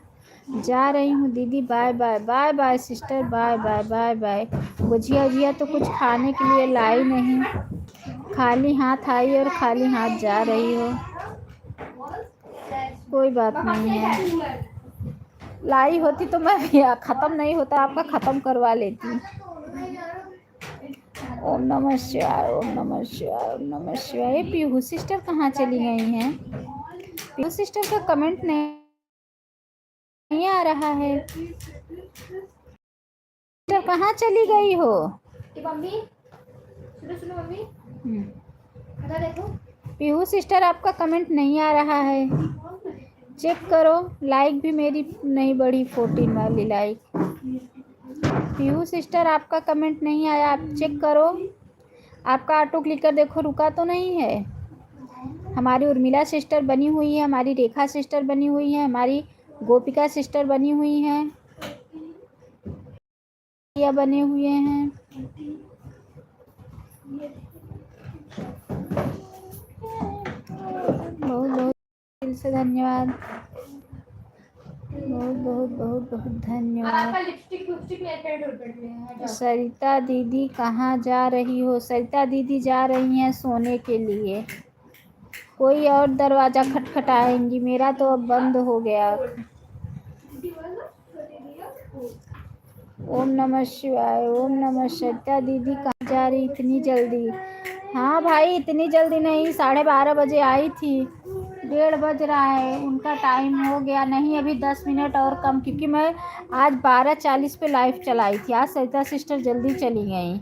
जा रही हूँ दीदी, bye bye, bye bye sister, bye bye, bye bye. गुजिया उजिया तो कुछ खाने के लिए लाई नहीं, खाली हाथ आई और खाली हाथ जा रही हो। कोई बात नहीं है, लाई होती तो मैं भी ख़त्म नहीं होता आपका ख़त्म करवा लेती। ओम नमः शिवाय, ओम नमः शिवाय, ओम नमः शिवाय। ये पीहू सिस्टर कहाँ चली गई हैं? पीहू सिस्टर का कमेंट नहीं आ रहा है। सिस्टर कहाँ चली गई हो? मम्मी सुनो मम्मी, देखो पीहू सिस्टर आपका कमेंट नहीं आ रहा है, चेक करो। लाइक भी मेरी नहीं बढ़ी, 14 वाली लाइक। पीहू सिस्टर आपका कमेंट नहीं आया, आप चेक करो। आपका ऑटो क्लिकर देखो रुका तो नहीं है। हमारी उर्मिला सिस्टर बनी हुई है, हमारी रेखा सिस्टर बनी हुई है, हमारी गोपिका सिस्टर बनी हुई हैं, या बने हुए हैं। बहुत बहुत दिल से धन्यवाद, बहुत बहुत बहुत बहुत धन्यवाद। सरिता दीदी कहाँ जा रही हो? सरिता दीदी जा रही हैं सोने के लिए। कोई और दरवाज़ा खटखटाएंगी, मेरा तो अब बंद हो गया। ओम नमः शिवाय, ओम नमः। सरिता दीदी कहाँ जा रही इतनी जल्दी? हाँ भाई इतनी जल्दी नहीं, 12:30 बजे आई थी, 1:30 बज रहा है, उनका टाइम हो गया नहीं, अभी 10 मिनट और कम, क्योंकि मैं आज 12:40 पे लाइव चलाई थी। आज सरिता सिस्टर जल्दी चली गई।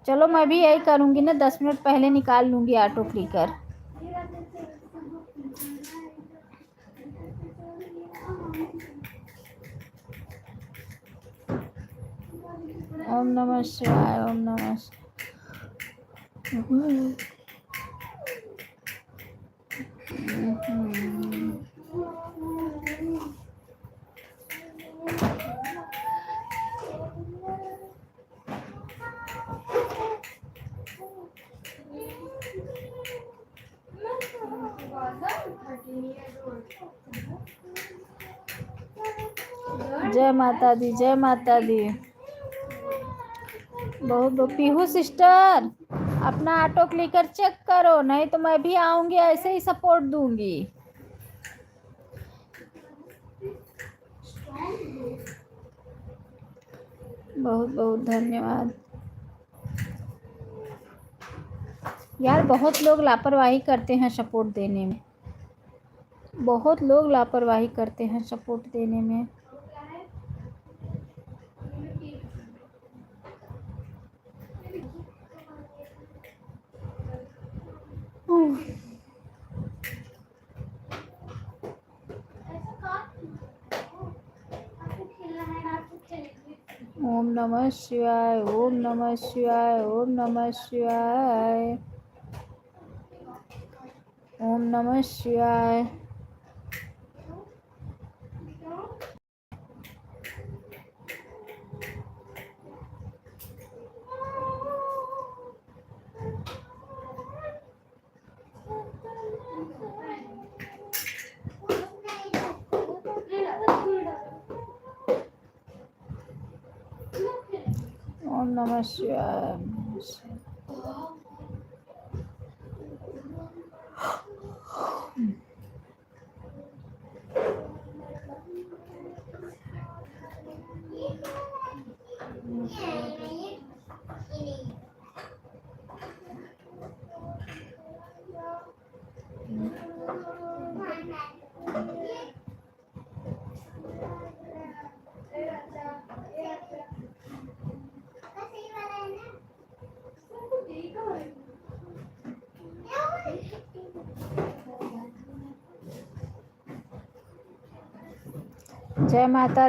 चलो मैं भी यही करूँगी ना, 10 मिनट पहले निकाल लूँगी ऑटो क्लिकर। ओम नमः शिवाय, ओम नमः शिवाय। जय माता दी, जय माता दी। बहुत पीहू सिस्टर, अपना ऑटो क्लिकर चेक करो, नहीं तो मैं भी आऊंगी, ऐसे ही सपोर्ट दूंगी। बहुत बहुत धन्यवाद यार। बहुत लोग लापरवाही करते हैं सपोर्ट देने में, बहुत लोग लापरवाही करते हैं सपोर्ट देने में। ओम नमः शिवाय, ओम नमः शिवाय, ओम नमः शिवाय, ओम नमः शिवाय। ओम नमः शिवाय।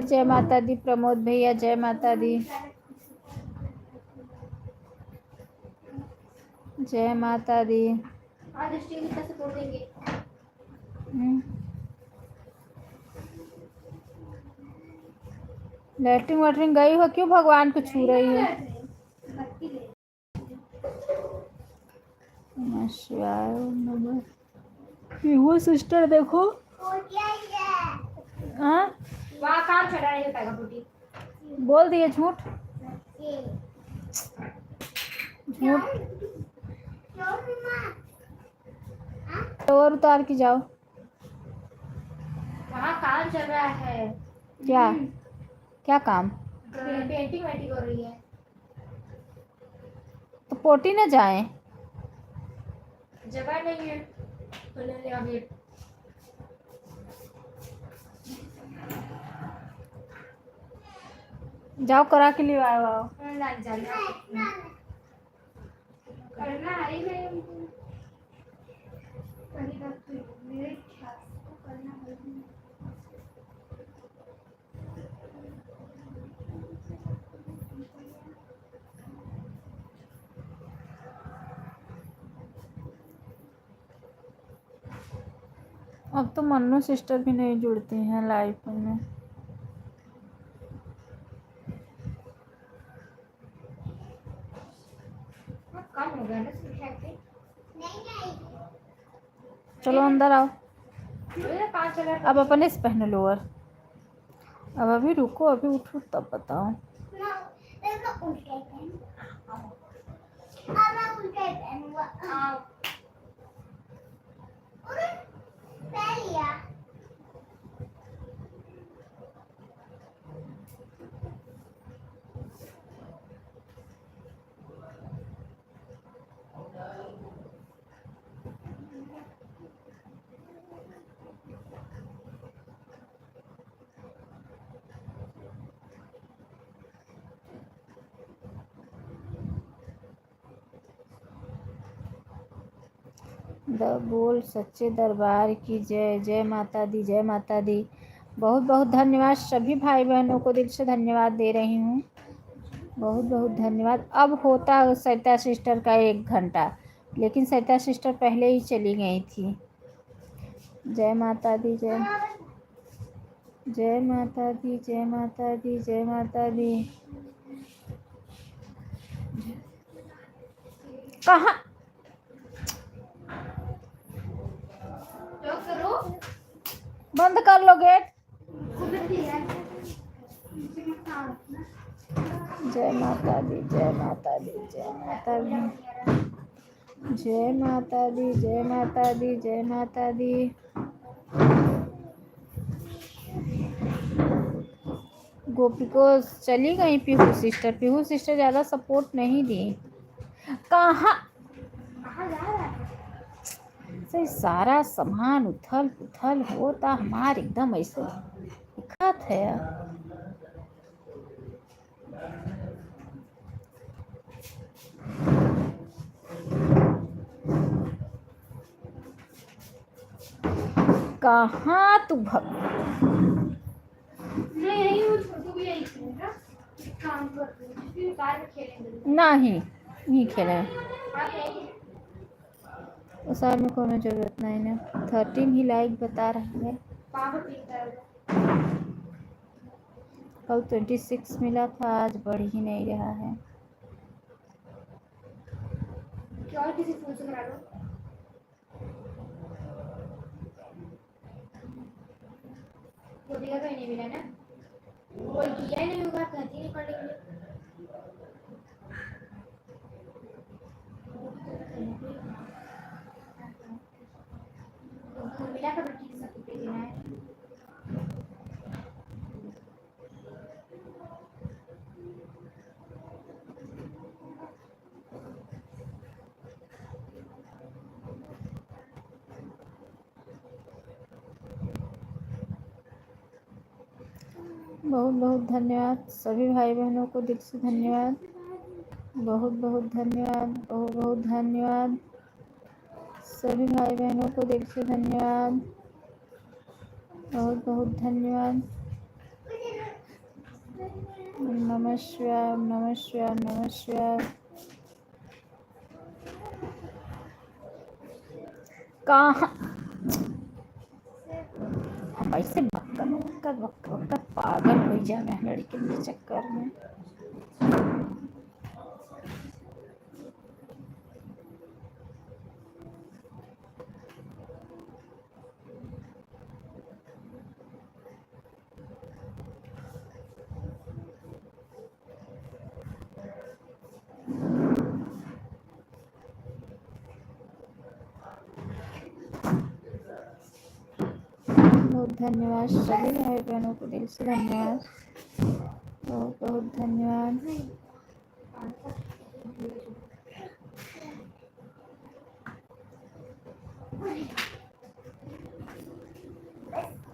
जय माता दी प्रमोद भैया, जय माता दी, जय माता दी। लैट्रिन वाटरिन गई हो, क्यों भगवान को छू रही हो? शिवाय, वो सिस्टर देखो, हाँ वहाँ काम चला रही है पैगा बूटी। बोल दिए झूठ, झूठ। और उतार के जाओ। वहाँ काम चल रहा है। क्या क्या काम? पेंटिंग वेटिंग हो रही है। तो पोटी न जाए, जगह नहीं है तो ले ले अभी। जाओ करा के लिए आओ। करना है ही नहीं। अब तो मन्नू सिस्टर भी नहीं जुड़ती हैं लाइफ में। कम हो गया ना। चलो अंदर आओ। काम चला। अब अपने से पहनो लोअर। अब अभी रुको, अभी उठो तब बताओ। बोल सच्चे दरबार की जय। जय माता दी, जय माता दी। बहुत बहुत धन्यवाद सभी भाई बहनों को, दिल से धन्यवाद दे रही हूँ। बहुत बहुत धन्यवाद। अब होता सरिता सिस्टर का 1 घंटा, लेकिन सरिता सिस्टर पहले ही चली गई थी। जय माता दी, जय माता दी, जय माता दी, जय माता दी। कहाँ बंद कर लो गेट। जय माता दी, जय माता दी, जय माता दी, जय माता दी, जय माता दी, जय माता दी। गोपी को चली गई पीहू सिस्टर। पीहू सिस्टर ज़्यादा सपोर्ट नहीं दी। कहाँ से सारा सामान उथल पुथल होता हमार एकदम ऐसे दिक्कत है। कहाँ तू नहीं खेले सर में कोनो जरूरत नहीं ना। 13 ही लाइक बता रहा है। कल 26 मिला था, आज बढ़ ही नहीं रहा है। और किसी फोन से करा लो। का नहीं मिला ना, कोई किया ही नहीं होगा, कहती नहीं पड़ेगी। मिला का बेटी सब पे देना है। बहुत बहुत धन्यवाद सभी भाई बहनों को, दिल से धन्यवाद। बहुत बहुत धन्यवाद, बहुत बहुत धन्यवाद सभी भाई बहनों को, दिल से धन्यवाद। बहुत बहुत धन्यवाद। नमः शिवाय, नमः शिवाय, नमः शिवाय। कहाँ हम ऐसे बक्कर पागल हो जाए लड़के के चक्कर में। बहुत धन्यवाद सभी भाई बहनों को, दिल से धन्यवाद। बहुत बहुत धन्यवाद।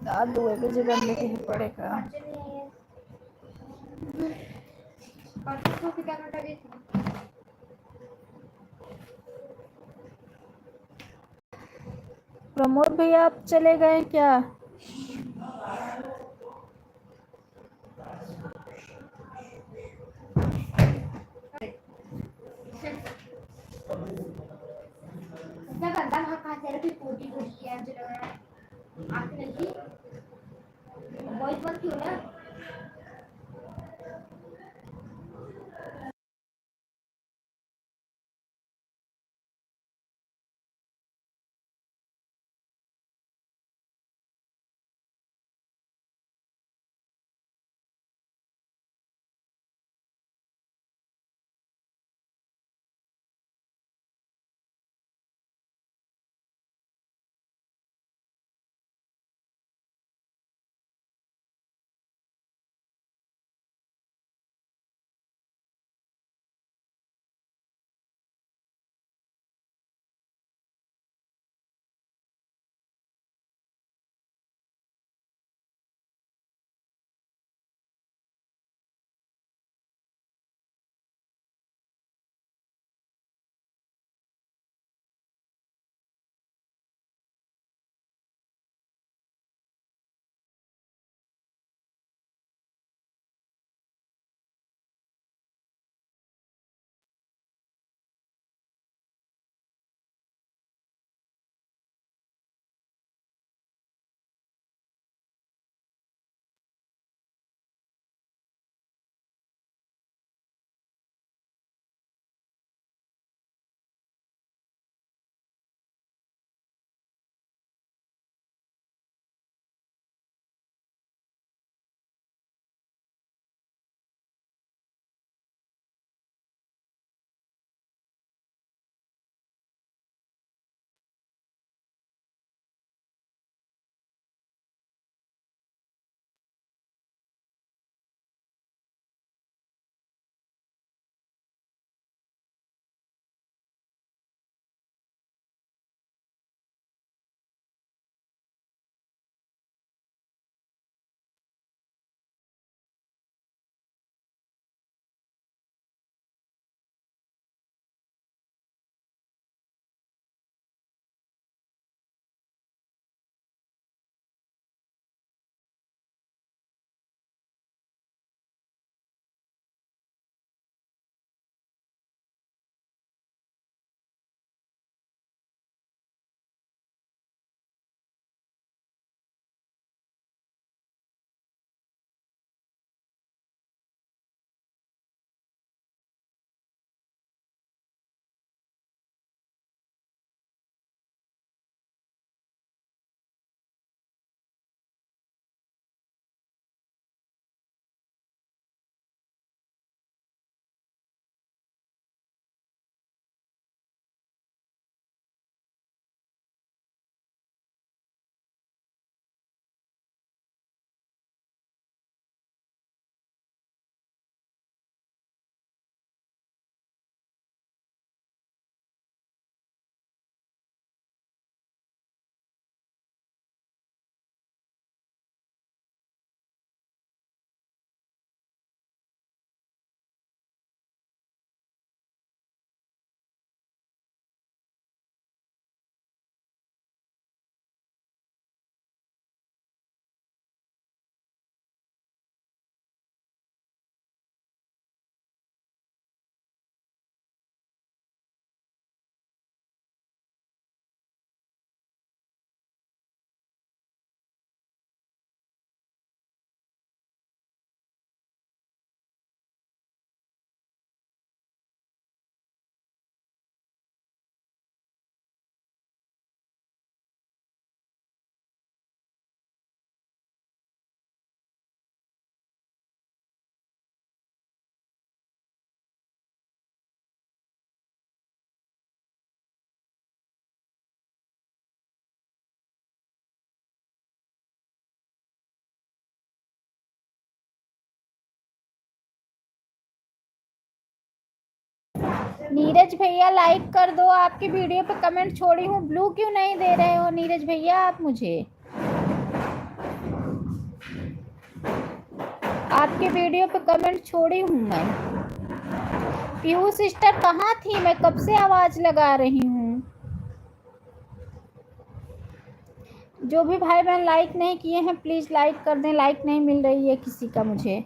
रात 2 बजे बनने के लिए पड़ेगा। प्रमोद भैया आप चले गए क्या? नीरज भैया लाइक कर दो, आपकी वीडियो पे कमेंट छोड़ी हूँ, ब्लू क्यों नहीं दे रहे हो नीरज भैया आप मुझे? आपके वीडियो पे कमेंट छोड़ी हूँ मैं। पीहू सिस्टर कहाँ थी, मैं कब से आवाज लगा रही हूँ। जो भी भाई बहन लाइक नहीं किए हैं प्लीज लाइक कर दें, लाइक नहीं मिल रही है किसी का मुझे।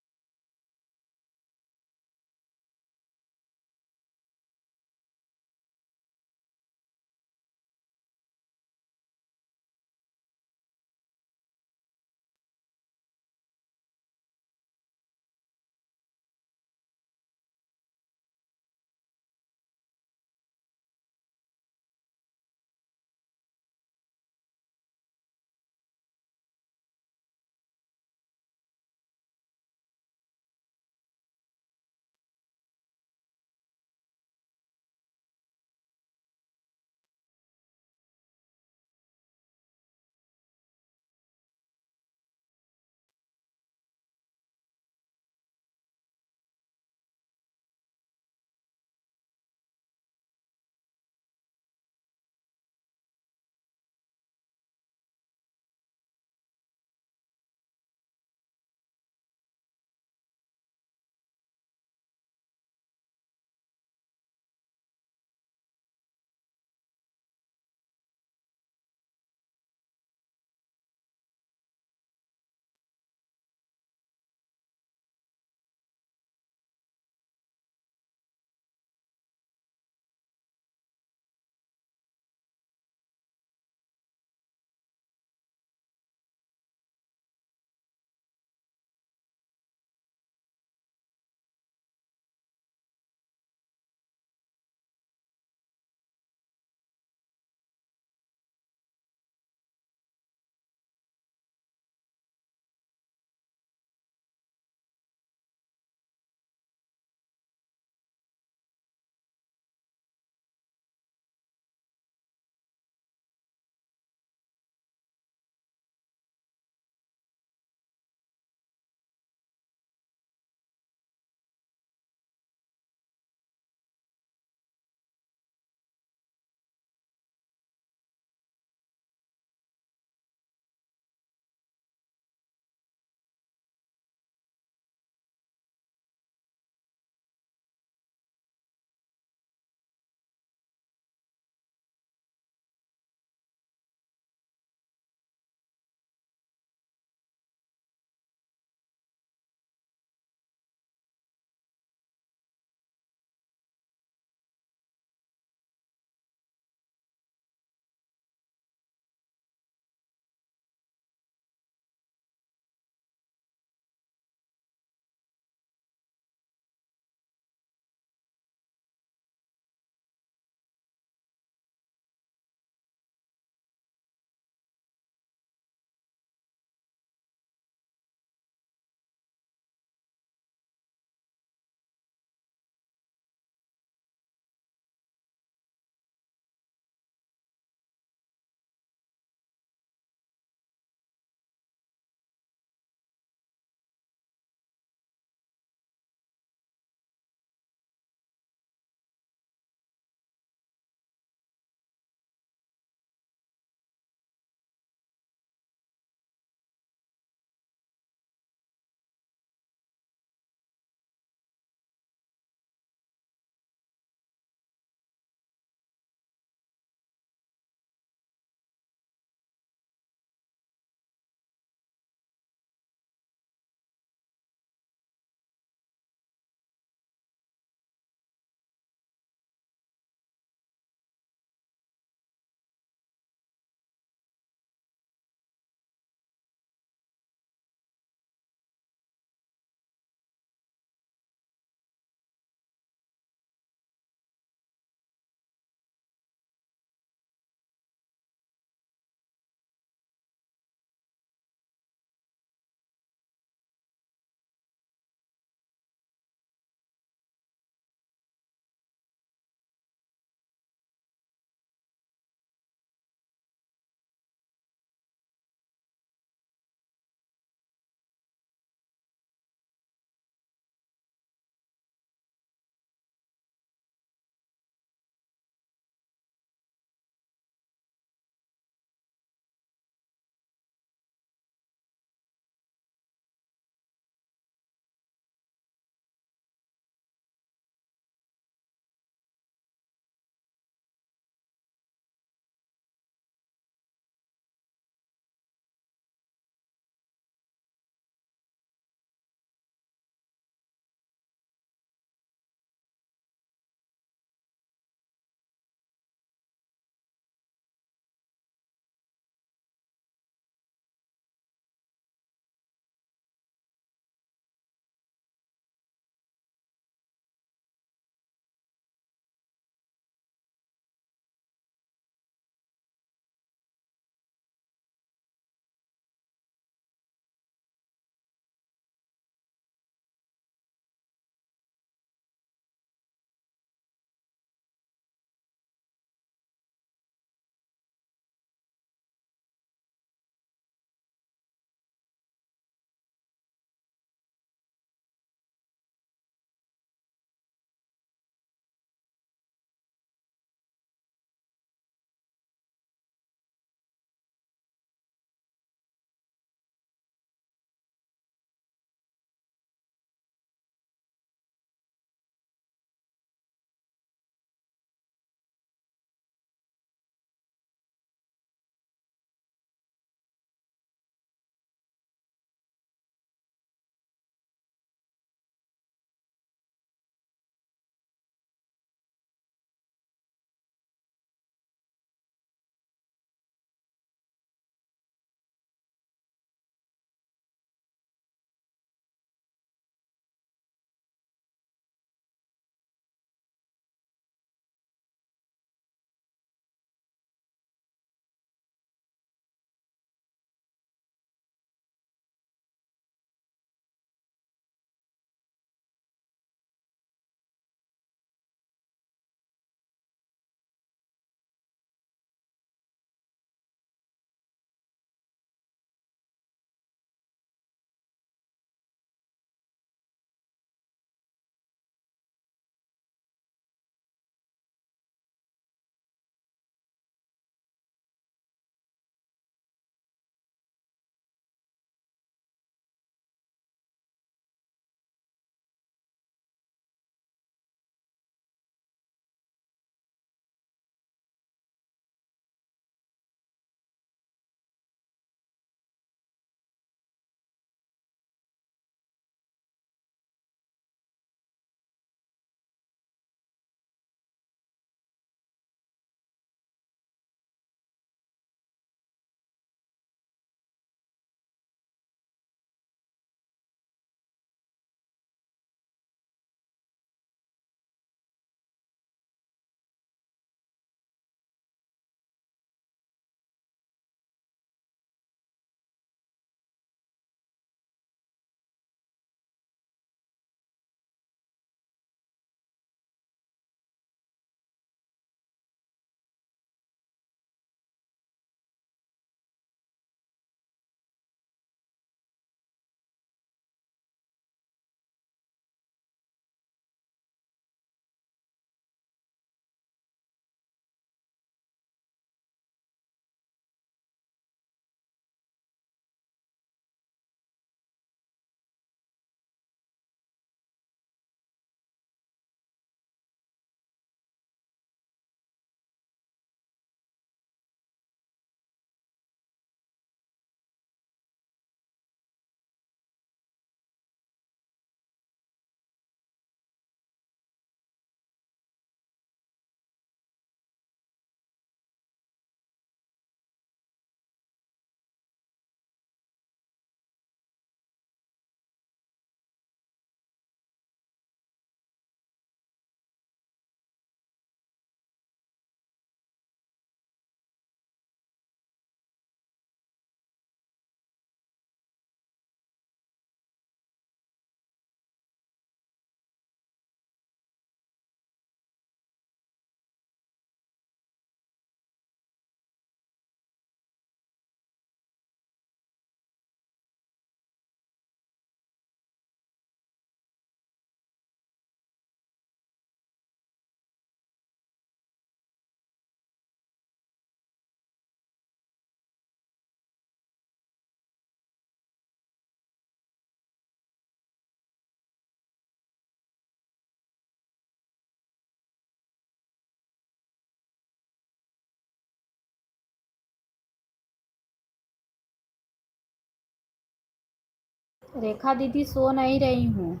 रेखा दीदी सो नहीं रही हूँ।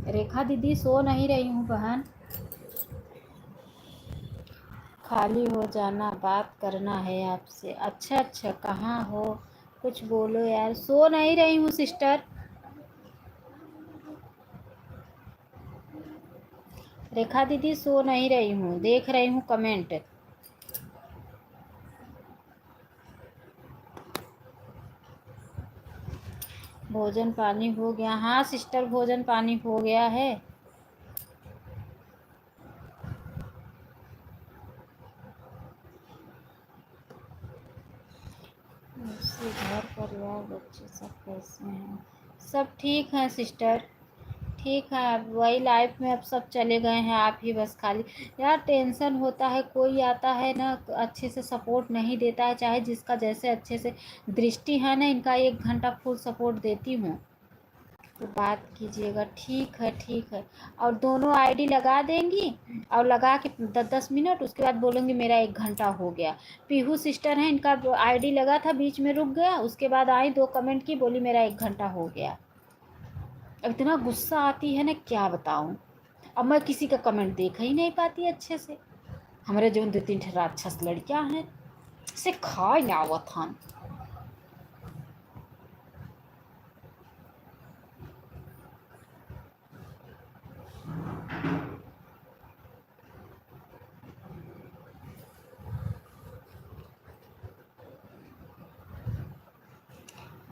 रेखा दीदी सो नहीं रही हूँ बहन, खाली हो जाना, बात करना है आपसे। अच्छा अच्छा, कहाँ हो, कुछ बोलो यार। सो नहीं रही हूँ सिस्टर। रेखा दीदी सो नहीं रही हूँ, देख रही हूँ कमेंट। भोजन पानी हो गया? हाँ सिस्टर, भोजन पानी हो गया है। वैसे घर परिवार बच्चे सब कैसे हैं? सब ठीक हैं सिस्टर, ठीक है। अब वही लाइफ में अब सब चले गए हैं, आप ही बस खाली। यार टेंशन होता है, कोई आता है ना अच्छे से सपोर्ट नहीं देता है, चाहे जिसका जैसे अच्छे से दृष्टि है ना, इनका 1 घंटा फुल सपोर्ट देती हूँ, तो बात कीजिएगा। ठीक है ठीक है। और दोनों आईडी लगा देंगी, और लगा के 10-10 मिनट, उसके बाद बोलूँगी मेरा 1 घंटा हो गया। पीहू सिस्टर हैं, इनका आईडी लगा था, बीच में रुक गया, उसके बाद आई 2 कमेंट की, बोली मेरा 1 घंटा हो गया। अब इतना गुस्सा आती है ना, क्या बताऊँ। अब मैं किसी का कमेंट देख ही नहीं पाती अच्छे से। हमारे जो 2-3 राक्षस लड़कियां हैं, से खाए ना आवत हन।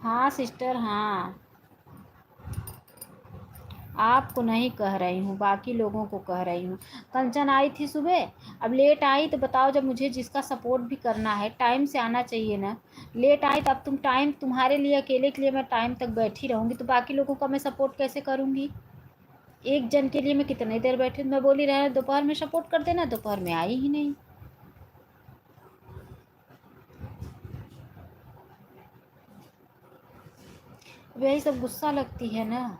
हाँ सिस्टर हाँ, आपको नहीं कह रही हूँ, बाकी लोगों को कह रही हूँ। कंचन आई थी सुबह, अब लेट आई तो बताओ, जब मुझे जिसका सपोर्ट भी करना है टाइम से आना चाहिए ना। लेट आई तो अब तुम टाइम, तुम्हारे लिए अकेले के लिए मैं टाइम तक बैठी रहूँगी, तो बाकी लोगों का मैं सपोर्ट कैसे करूँगी। एक जन के लिए मैं कितनी देर बैठी, मैं बोली रहा दोपहर में सपोर्ट कर देना, दोपहर में आई ही नहीं। वही सब गुस्सा लगती है ना।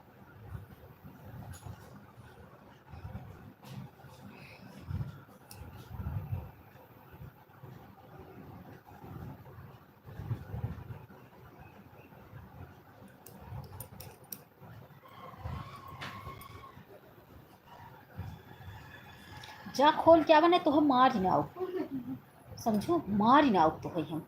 जा खोल, क्या बने तो हम मार ही ना, समझो मार ही ना तो हम।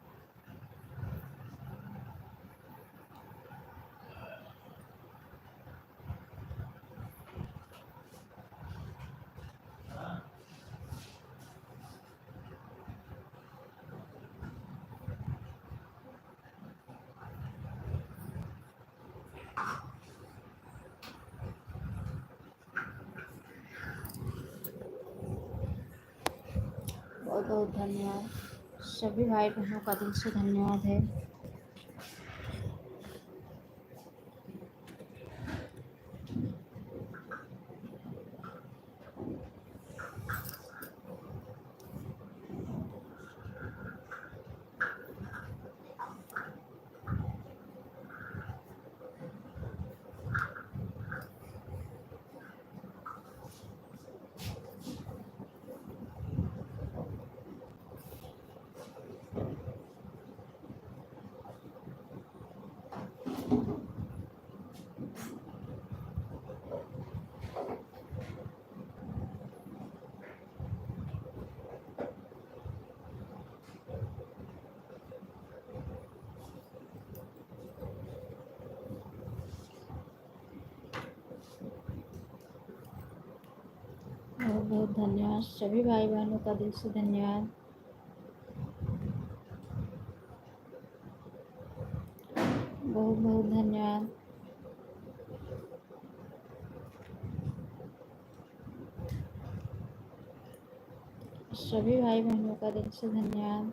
बहुत बहुत धन्यवाद, सभी भाई बहनों का दिल से धन्यवाद है। बहुत बहुत धन्यवाद, सभी भाई बहनों का दिल से धन्यवाद। बहुत बहुत धन्यवाद। सभी भाई बहनों का दिल से धन्यवाद।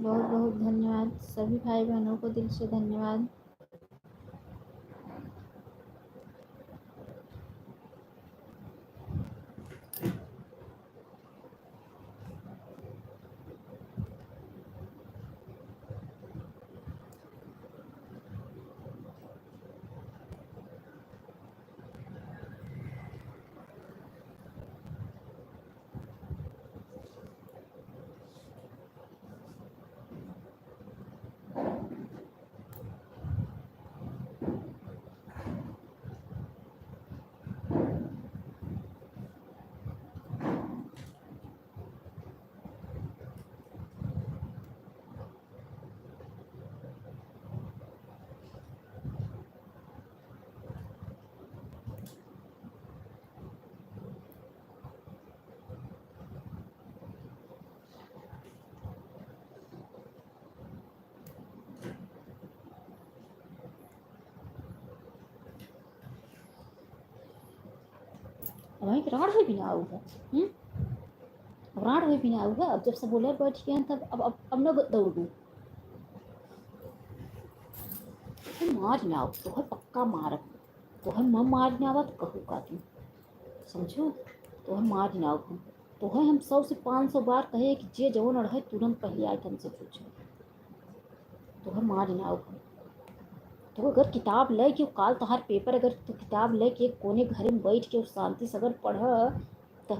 बहुत बहुत धन्यवाद सभी भाई बहनों को, दिल से धन्यवाद। वहीं राड़ हुई भी ना आऊगा, राड़ हुई भी ना आऊगा। अब जब सब बोले बैठ गए हैं तब अब न दौड़ दूँ, मार ना तो है पक्का मार, तो है मैं मार ना आवा तो कहूँ का तुम समझो, तो है मार ना आऊ, तो है हम 100 से 500 बार कहे कि जे जवन रहे तुरंत पहले आए हमसे पूछो, तो है मार ना आऊ। तो अगर किताब ले के काल तोहार पेपर, अगर तो किताब ले के कोने घर में बैठ के शांति से अगर पढ़ तो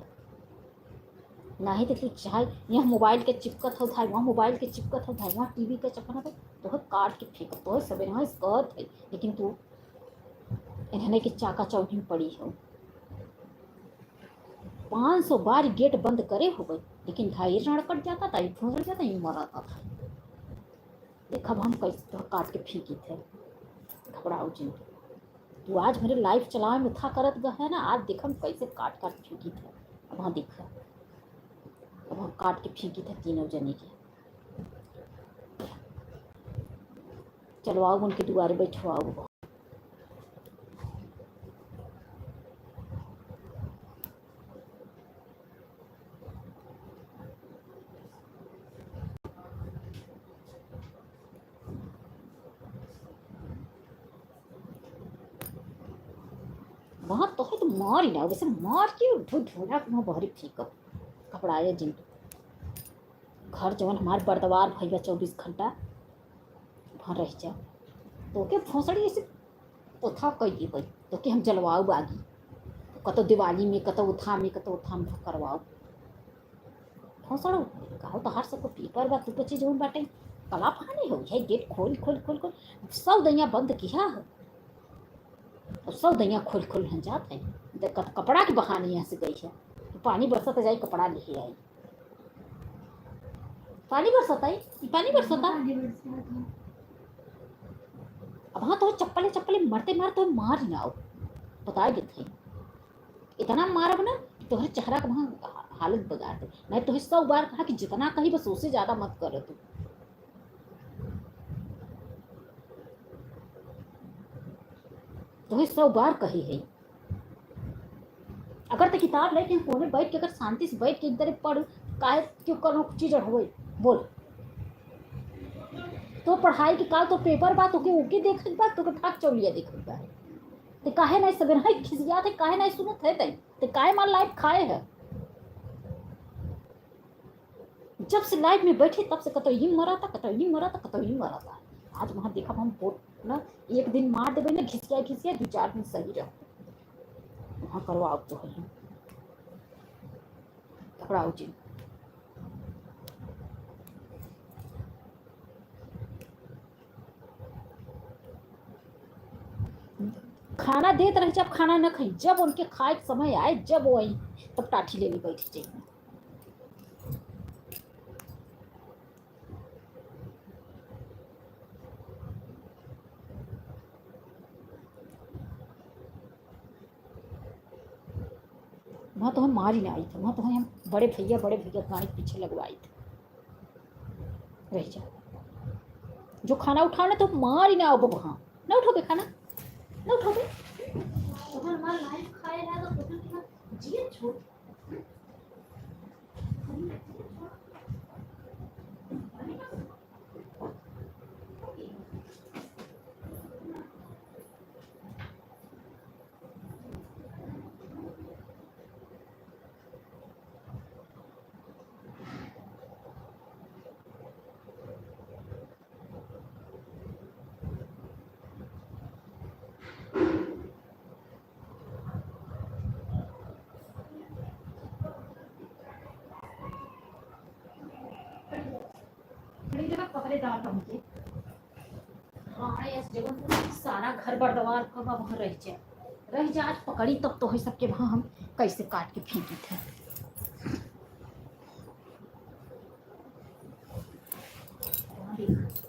नहीं तो तू चाहे यहाँ मोबाइल के चिपकत हो था, वहाँ मोबाइल के चिपकत हो था, वहाँ टीवी के चपना था, तो है काट के फेंक, तो है सवेरे कहत है, लेकिन तू इन्हने के चाका चौकी में पड़ी हो। 500 बार गेट बंद करे हो गई, लेकिन ढाई रण कट जाता था, फूल जाता ही मराता था। देखा हम कैसे तो काट के फेंकी थे, घबराओ जिन तू आज मेरे लाइफ चलाए में था करत गए है ना, आज देख हम कैसे काट काट फेंकी थे। अब वहाँ देखा, अब हम काट के फेंकी थे तीनों जने के। चलो आओ उनके दुआरे बैठो आओ। वहाँ तो है तो मार ही ना, वैसे मार के ढोला वहाँ बाहरी फेंकब, घबराए जिन घर जवन हमारे बर्दवार भैया 24 घंटा वहाँ रह जा, तो के भोसड़ी ऐसे उठा कह दी गई, तो कि हम जलवाओ बागी, कतो दिवाली में कतो उठा में करवाओ भोसड़ो कहो तो हर सबको पेपर बा तू बच्चे जवन बाटे कला पानी हो है, गेट खोल खोल खोल खोल सब दैया बंद किया है, तो सब दैया खोल खोल हन जात है, कपड़ा के बहाने यहाँ से गई है, तो पानी बरसत जाए कपड़ा ले आई, पानी बरसता है, पानी बरसता। अब हाँ तो चप्पले चप्पले मरते मारते मार ना आओ, बता देते इतना मारब ना तुम्हारे चेहरा का वहाँ हालत बगाड़ दे। मैं तुम्हें 100 बार कहा कि जितना कहीं बस उससे ज्यादा मत करो तुम। तुम्हें 100 बार कही है, अगर तो किताब लेके कोने बैठ के अगर शांति से बैठ के एक तरह पढ़, काहे क्यों करो चीज हो बोल, तो पढ़ाई के काल तो पेपर बात ओके ओके देख बात तो ठाक चौलिया देख बा, ते काहे नहीं सवेर है खिसिया थे, काहे नहीं सुनत है ते काहे मार लाइफ खाए है, जब से लाइफ में बैठे तब से कतो ही मरा था, कतो ही मरा था, कतो ही मरा था। आज वहाँ देखा हम बोट ना एक दिन मार देवे ना घिसिया घिसिया 2-4 दिन सही रहो, वहाँ करवाओ तो है घबराओ जी। खाना देते रहे जब खाना न खाई, जब उनके खाए समय आए जब वो आई तब टाठी लेने बैठी चाहिए। वहाँ तो हम मार ही ना आई थी, वहाँ तो हम बड़े भैया गाड़ी पीछे लगवाई थी, रह जा जो खाना उठाने तो मार ही ना आओ वहाँ, ना उठोगे खाना ना उठोगे, लाइफ खाए ना तो जिए छोड़ ले दाल हमके हाँ इस जगह सारा घर बर्दवार कब अब रह जा आज पकड़ी तब तो है सबके वहाँ हम कैसे काट के फेंकी थे वहाँ देख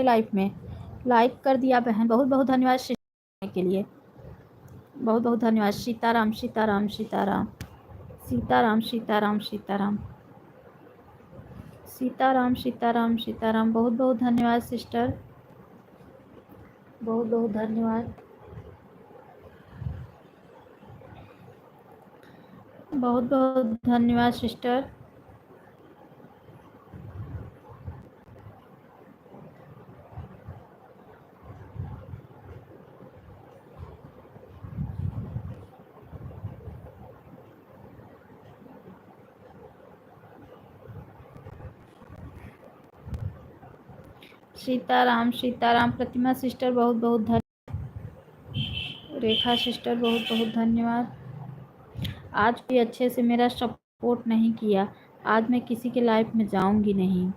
सकते लाइफ में। लाइक कर दिया बहन, बहुत बहुत धन्यवाद सिस्टर के लिए, बहुत बहुत धन्यवाद। सीताराम सीताराम सीताराम सीताराम सीताराम सीताराम सीताराम सीताराम सीताराम, बहुत बहुत धन्यवाद सिस्टर, बहुत बहुत धन्यवाद, बहुत बहुत धन्यवाद सिस्टर। सीताराम सीताराम, प्रतिमा सिस्टर बहुत बहुत धन्यवाद, रेखा सिस्टर बहुत बहुत धन्यवाद। आज भी अच्छे से मेरा सपोर्ट नहीं किया, आज मैं किसी के लाइफ में जाऊंगी नहीं।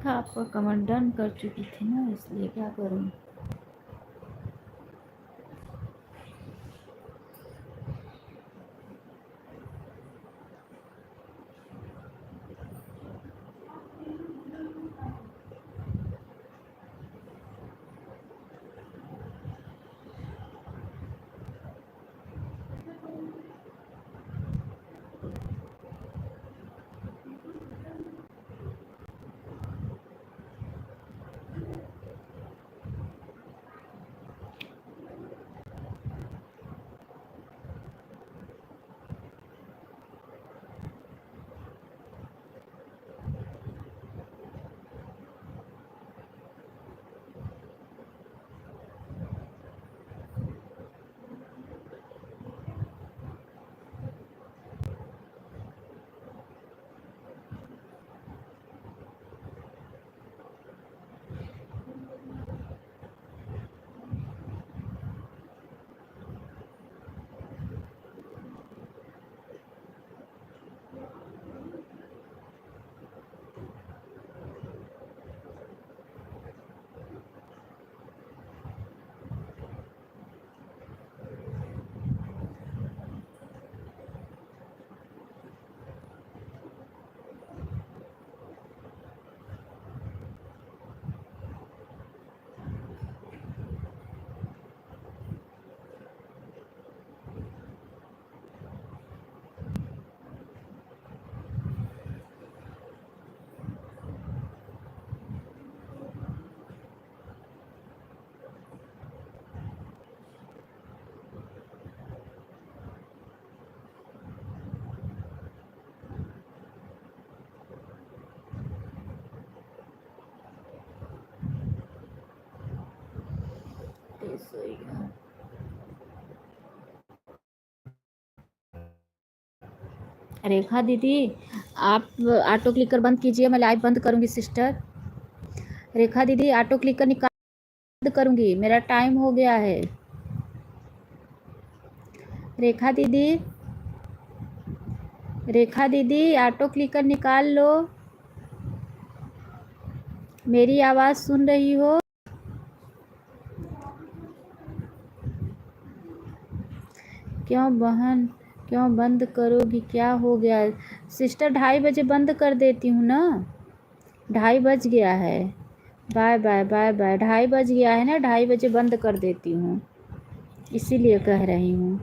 था, आपका कमेंट डन कर चुकी थी ना, इसलिए क्या करूँ। रेखा दीदी, आप ऑटो क्लिकर बंद कीजिए, मैं लाइव बंद करूंगी सिस्टर। रेखा दीदी, ऑटो क्लिकर निकाल बंद करूंगी, मेरा टाइम हो गया है। रेखा दीदी, रेखा दीदी, ऑटो क्लिकर निकाल लो, मेरी आवाज़ सुन रही हो? क्यों बहन, क्यों बंद करोगी, क्या हो गया सिस्टर? 2:30 बजे बंद कर देती हूँ ना, 2:30 बज गया है। बाय बाय बाय बाय, 2:30 बज गया है ना, 2:30 बजे बंद कर देती हूँ, इसीलिए कह रही हूँ।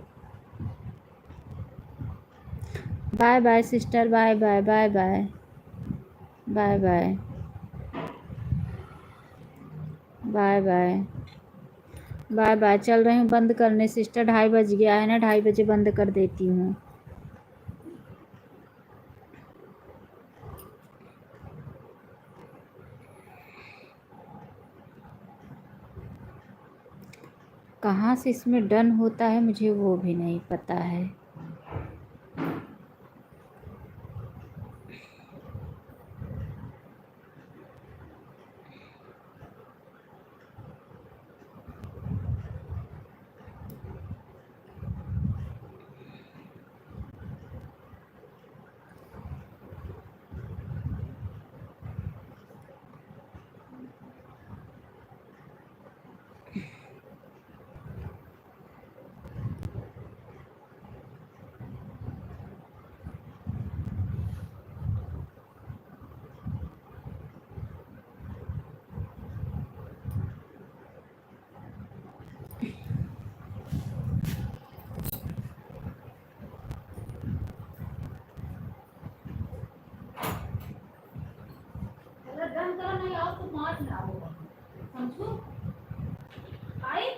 Bye bye sister, bye bye bye bye bye bye bye bye bye bye. चल रही हूँ बंद करने सिस्टर, 2:30 बज गया है ना, 2:30 बजे बंद कर देती हूँ। कहाँ से इसमें डन होता है मुझे वो भी नहीं पता है। डन करो, नहीं आओ तो मार ना, समझो आई।